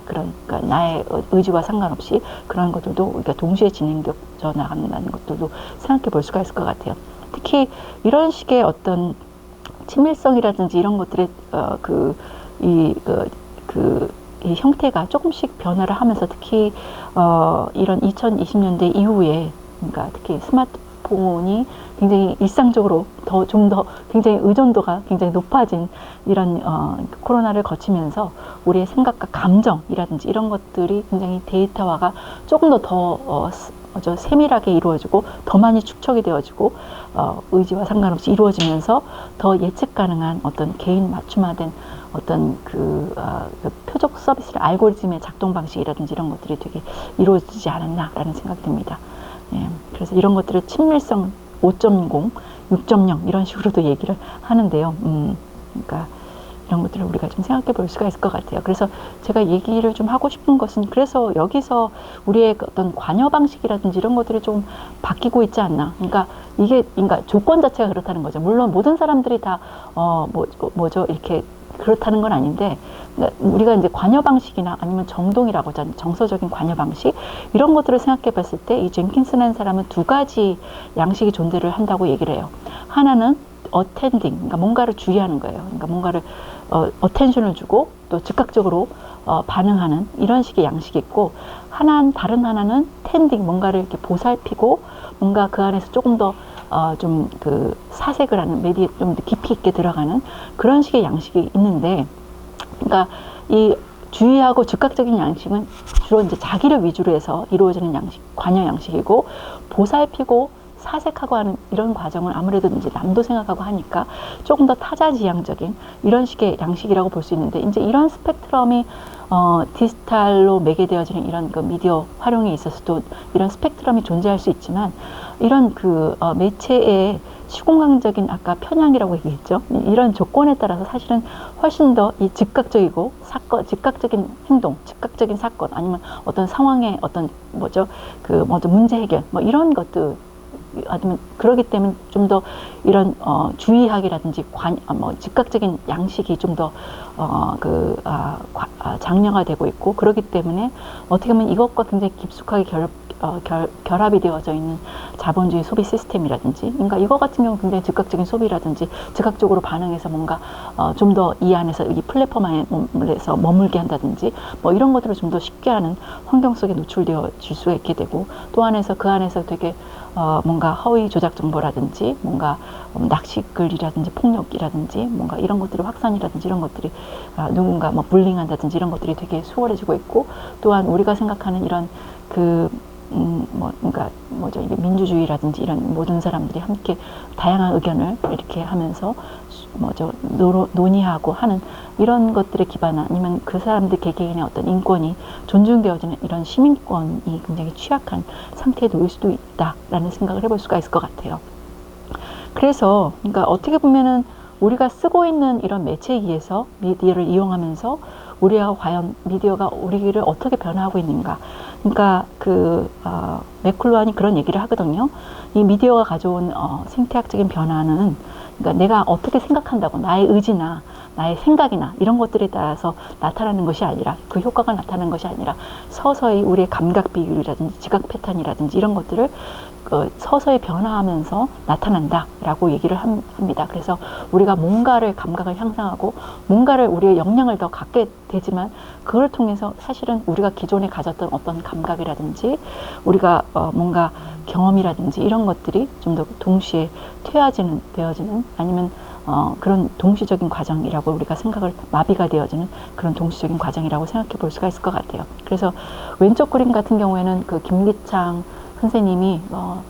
그러니까 나의 의지와 상관없이 그런 것들도 우리가 동시에 진행되어 나간다는 것들도 생각해 볼 수가 있을 것 같아요. 특히 이런 식의 어떤 친밀성이라든지 이런 것들의 이 형태가 조금씩 변화를 하면서 특히 이런 2020년대 이후에, 그러니까 특히 스마트폰이 굉장히 일상적으로 좀 더 굉장히 의존도가 굉장히 높아진 이런 코로나를 거치면서 우리의 생각과 감정이라든지 이런 것들이 굉장히 데이터화가 조금 더 세밀하게 이루어지고 더 많이 축적이 되어지고 의지와 상관없이 이루어지면서 더 예측 가능한 어떤 개인 맞춤화된 어떤 그 표적 서비스를 알고리즘의 작동 방식이라든지 이런 것들이 되게 이루어지지 않았나라는 생각이 듭니다. 예, 그래서 이런 것들을 친밀성 5.0, 6.0 이런 식으로도 얘기를 하는데요. 그러니까 이런 것들을 우리가 좀 생각해 볼 수가 있을 것 같아요. 그래서 제가 얘기를 좀 하고 싶은 것은 그래서 여기서 우리의 어떤 관여 방식이라든지 이런 것들이 좀 바뀌고 있지 않나. 그러니까 이게 그러니까 조건 자체가 그렇다는 거죠. 물론 모든 사람들이 다 뭐죠 이렇게 그렇다는 건 아닌데 우리가 이제 관여 방식이나 아니면 정동이라고 하잖아요. 정서적인 관여 방식 이런 것들을 생각해 봤을 때 이 젠킨스라는 사람은 두 가지 양식이 존재를 한다고 얘기를 해요. 하나는 어텐딩, 그러니까 뭔가를 주의하는 거예요. 그러니까 뭔가를 어텐션을 주고 또 즉각적으로 반응하는 이런 식의 양식이 있고 다른 하나는 텐딩, 뭔가를 이렇게 보살피고 뭔가 그 안에서 조금 더 좀 그 사색을 하는 좀 깊이 있게 들어가는 그런 식의 양식이 있는데, 그러니까 이 주의하고 즉각적인 양식은 주로 이제 자기를 위주로 해서 이루어지는 양식, 관여 양식이고 보살피고 사색하고 하는 이런 과정을 아무래도 이제 남도 생각하고 하니까 조금 더 타자지향적인 이런 식의 양식이라고 볼 수 있는데 이제 이런 스펙트럼이 디지털로 매개되어지는 이런 그 미디어 활용에 있어서도 이런 스펙트럼이 존재할 수 있지만 이런 그 매체의 시공간적인 아까 편향이라고 얘기했죠. 이런 조건에 따라서 사실은 훨씬 더 이 즉각적이고 즉각적인 행동, 즉각적인 사건 아니면 어떤 상황의 어떤 문제 해결 이런 것들 아니면 그러기 때문에 좀 더 이런 주의하기라든지 즉각적인 양식이 좀 더 장려화되고 있고 그러기 때문에 어떻게 보면 이것과 굉장히 깊숙하게 결합이 되어져 있는 자본주의 소비 시스템이라든지, 그러니까 이거 같은 경우는 굉장히 즉각적인 소비라든지 즉각적으로 반응해서 뭔가 좀 더 이 안에서 이 플랫폼 안에서 머물게 한다든지 이런 것들을 좀 더 쉽게 하는 환경 속에 노출되어질 수가 있게 되고 또 그 안에서 되게 뭔가 허위 조작 정보라든지 뭔가 낚시글이라든지 폭력이라든지 뭔가 이런 것들의 확산이라든지 이런 것들이 누군가 불링한다든지 이런 것들이 되게 수월해지고 있고 또한 우리가 생각하는 이런 그러니까 이게 민주주의라든지 이런 모든 사람들이 함께 다양한 의견을 이렇게 하면서 논의하고 하는 이런 것들에 기반한 아니면 그 사람들 개개인의 어떤 인권이 존중되어지는 이런 시민권이 굉장히 취약한 상태에 놓일 수도 있다라는 생각을 해볼 수가 있을 것 같아요. 그래서 그러니까 어떻게 보면은 우리가 쓰고 있는 이런 매체에 의해서 미디어를 이용하면서 우리가 과연 미디어가 우리를 어떻게 변화하고 있는가. 그러니까 맥클루한이 그런 얘기를 하거든요. 이 미디어가 가져온 생태학적인 변화는 그러니까 내가 어떻게 생각한다고 나의 의지나 나의 생각이나 이런 것들에 따라서 나타나는 것이 아니라 그 효과가 나타나는 것이 아니라 서서히 우리의 감각 비율이라든지 지각 패턴이라든지 이런 것들을 서서히 변화하면서 나타난다라고 얘기를 합니다. 그래서 우리가 뭔가를 감각을 향상하고 뭔가를 우리의 역량을 더 갖게 되지만 그걸 통해서 사실은 우리가 기존에 가졌던 어떤 감각이라든지 우리가 뭔가 경험이라든지 이런 것들이 좀 더 동시에 되어지는 아니면 그런 동시적인 과정이라고 우리가 마비가 되어지는 그런 동시적인 과정이라고 생각해 볼 수가 있을 것 같아요. 그래서 왼쪽 그림 같은 경우에는 그 김기창 선생님이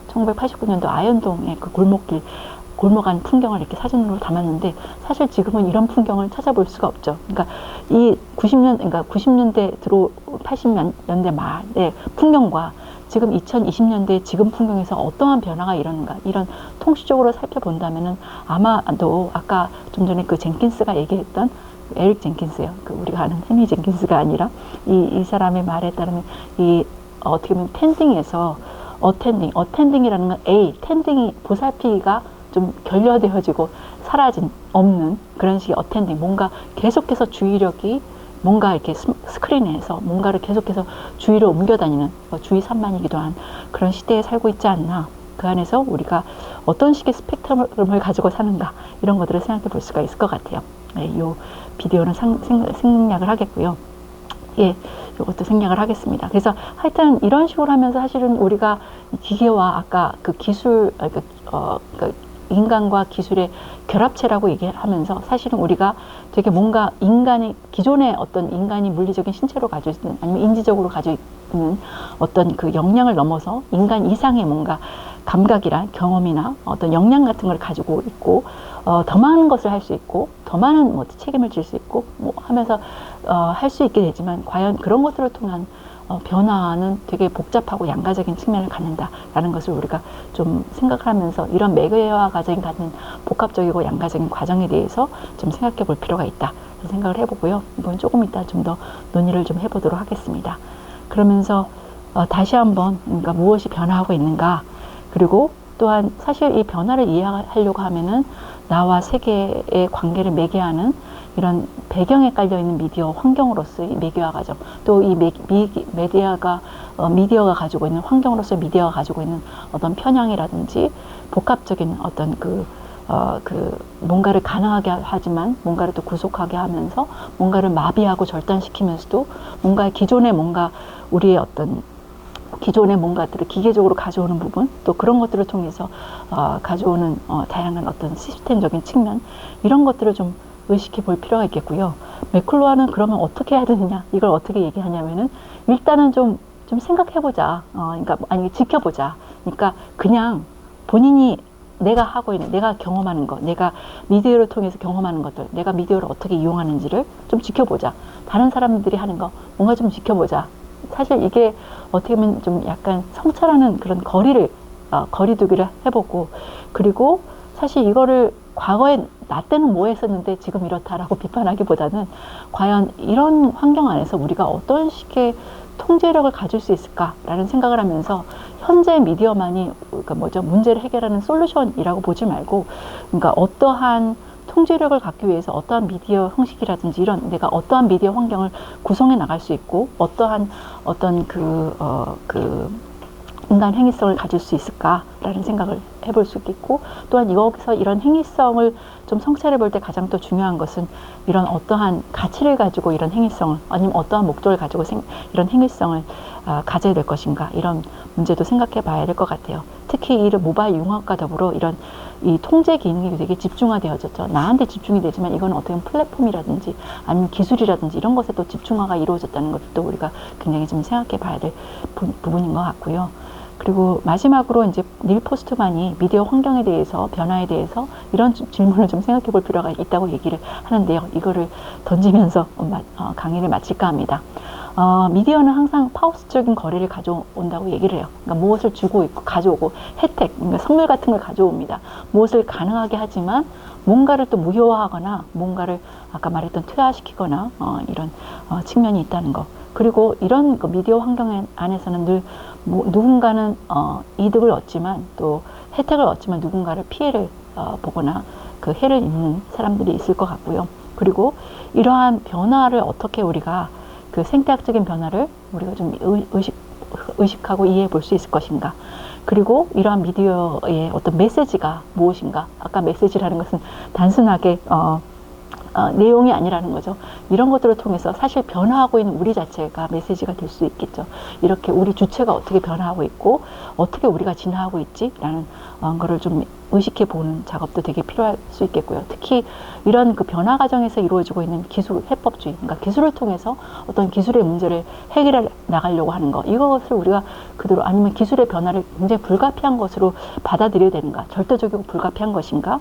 1989년도 아현동의 그 골목 안 풍경을 이렇게 사진으로 담았는데 사실 지금은 이런 풍경을 찾아볼 수가 없죠. 그러니까 이 90년대 들어 80년대 말의 풍경과 지금 2020년대 지금 풍경에서 어떠한 변화가 일어나는가 이런 통시적으로 살펴본다면은 아마도 아까 좀 전에 그 젠킨스가 얘기했던 에릭 젠킨스요. 우리가 아는 헨리 젠킨스가 아니라 이 사람의 말에 따르면 어떻게 보면 텐딩에서 어텐딩이라는 건 텐딩이 보살피기가 좀 결여되어지고 없는 그런 식의 어텐딩, 뭔가 계속해서 주의력이 뭔가 이렇게 스크린에서 뭔가를 계속해서 주의를 옮겨다니는 주의 산만이기도 한 그런 시대에 살고 있지 않나. 그 안에서 우리가 어떤 식의 스펙트럼을 가지고 사는가 이런 것들을 생각해 볼 수가 있을 것 같아요. 이 비디오는 생략을 하겠고요. 예, 이것도 생략을 하겠습니다. 그래서 하여튼 이런 식으로 하면서 사실은 우리가 기계와 아까 그 기술, 인간과 기술의 결합체라고 얘기하면서 사실은 우리가 되게 뭔가 기존의 어떤 인간이 물리적인 신체로 가지고 있는 아니면 인지적으로 가지고 있는 어떤 그 역량을 넘어서 인간 이상의 뭔가 감각이나 경험이나 어떤 역량 같은 걸 가지고 있고 더 많은 것을 할 수 있고 더 많은 뭐 책임을 질 수 있고 뭐 하면서 할 수 있게 되지만 과연 그런 것들을 통한 변화는 되게 복잡하고 양가적인 측면을 갖는다라는 것을 우리가 좀 생각을 하면서 이런 매개화 과정이 갖는 복합적이고 양가적인 과정에 대해서 좀 생각해 볼 필요가 있다 생각을 해보고요. 이건 조금 이따 좀 더 논의를 좀 해보도록 하겠습니다. 그러면서 다시 한번 그러니까 무엇이 변화하고 있는가, 그리고 또한 사실 이 변화를 이해하려고 하면은 나와 세계의 관계를 매개하는 이런 배경에 깔려있는 미디어 환경으로서의 매개화 과정, 또 이 미디어가 가지고 있는 환경으로서의 미디어가 가지고 있는 어떤 편향이라든지 복합적인 어떤 뭔가를 가능하게 하지만 뭔가를 또 구속하게 하면서 뭔가를 마비하고 절단시키면서도 뭔가 기존의 뭔가 우리의 어떤 기존의 뭔가들을 기계적으로 가져오는 부분, 또 그런 것들을 통해서 가져오는 다양한 어떤 시스템적인 측면, 이런 것들을 좀 의식해 볼 필요가 있겠고요. 매클루하는 그러면 어떻게 해야 되느냐, 이걸 어떻게 얘기하냐면은 일단은 좀 생각해보자. 그러니까 아니 지켜보자. 그러니까 그냥 본인이 내가 하고 있는, 내가 경험하는 것, 내가 미디어를 통해서 경험하는 것들, 내가 미디어를 어떻게 이용하는지를 좀 지켜보자. 다른 사람들이 하는 거 뭔가 좀 지켜보자. 사실 이게 어떻게 보면 좀 약간 성찰하는 그런 거리두기를 해보고, 그리고 사실 이거를 과거에 나 때는 뭐 했었는데 지금 이렇다라고 비판하기보다는 과연 이런 환경 안에서 우리가 어떤 식의 통제력을 가질 수 있을까라는 생각을 하면서 현재 미디어만이 문제를 해결하는 솔루션이라고 보지 말고, 그러니까 어떠한 통제력을 갖기 위해서 어떠한 미디어 형식이라든지 이런 내가 어떠한 미디어 환경을 구성해 나갈 수 있고 어떠한 어떤 인간 행위성을 가질 수 있을까라는 생각을 해볼 수 있겠고, 또한 여기서 이런 행위성을 좀 성찰해 볼 때 가장 또 중요한 것은 이런 어떠한 가치를 가지고 이런 행위성을, 아니면 어떠한 목적을 가지고 이런 행위성을 가져야 될 것인가, 이런 문제도 생각해 봐야 될 것 같아요. 특히 이 모바일 융합과 더불어 이런 이 통제 기능이 되게 집중화되어졌죠. 나한테 집중이 되지만 이건 어떻게 보면 플랫폼이라든지 아니면 기술이라든지 이런 것에 또 집중화가 이루어졌다는 것도 우리가 굉장히 좀 생각해 봐야 될 부분인 것 같고요. 그리고 마지막으로 이제 닐 포스트만이 미디어 환경에 대해서, 변화에 대해서 이런 질문을 좀 생각해 볼 필요가 있다고 얘기를 하는데요. 이거를 던지면서 강의를 마칠까 합니다. 미디어는 항상 파워스적인 거래를 가져온다고 얘기를 해요. 그러니까 무엇을 주고 있고 가져오고 혜택, 그러니까 선물 같은 걸 가져옵니다. 무엇을 가능하게 하지만 뭔가를 또 무효화하거나 뭔가를 아까 말했던 퇴화시키거나 이런 측면이 있다는 거. 그리고 이런 미디어 환경 안에서는 늘 누군가는 이득을 얻지만 또 혜택을 얻지만 누군가를 피해를 보거나 그 해를 입는 사람들이 있을 것 같고요. 그리고 이러한 변화를 어떻게 우리가 그 생태학적인 변화를 우리가 좀 의식하고 이해해 볼 수 있을 것인가. 그리고 이러한 미디어의 어떤 메시지가 무엇인가. 아까 메시지라는 것은 단순하게 내용이 아니라는 거죠. 이런 것들을 통해서 사실 변화하고 있는 우리 자체가 메시지가 될 수 있겠죠. 이렇게 우리 주체가 어떻게 변화하고 있고 어떻게 우리가 진화하고 있지라는 거를 좀 의식해 보는 작업도 되게 필요할 수 있겠고요. 특히 이런 그 변화 과정에서 이루어지고 있는 기술 해법주의, 그러니까 기술을 통해서 어떤 기술의 문제를 해결해 나가려고 하는 거, 이것을 우리가 그대로, 아니면 기술의 변화를 굉장히 불가피한 것으로 받아들여야 되는가, 절대적이고 불가피한 것인가,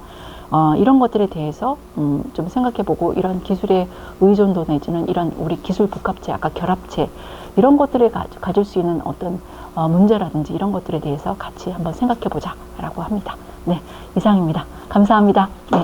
이런 것들에 대해서 좀 생각해보고, 이런 기술의 의존도 내지는 이런 우리 기술 복합체, 아까 결합체, 이런 것들을 가질 수 있는 어떤 문제라든지 이런 것들에 대해서 같이 한번 생각해보자 라고 합니다. 네, 이상입니다. 감사합니다. 네.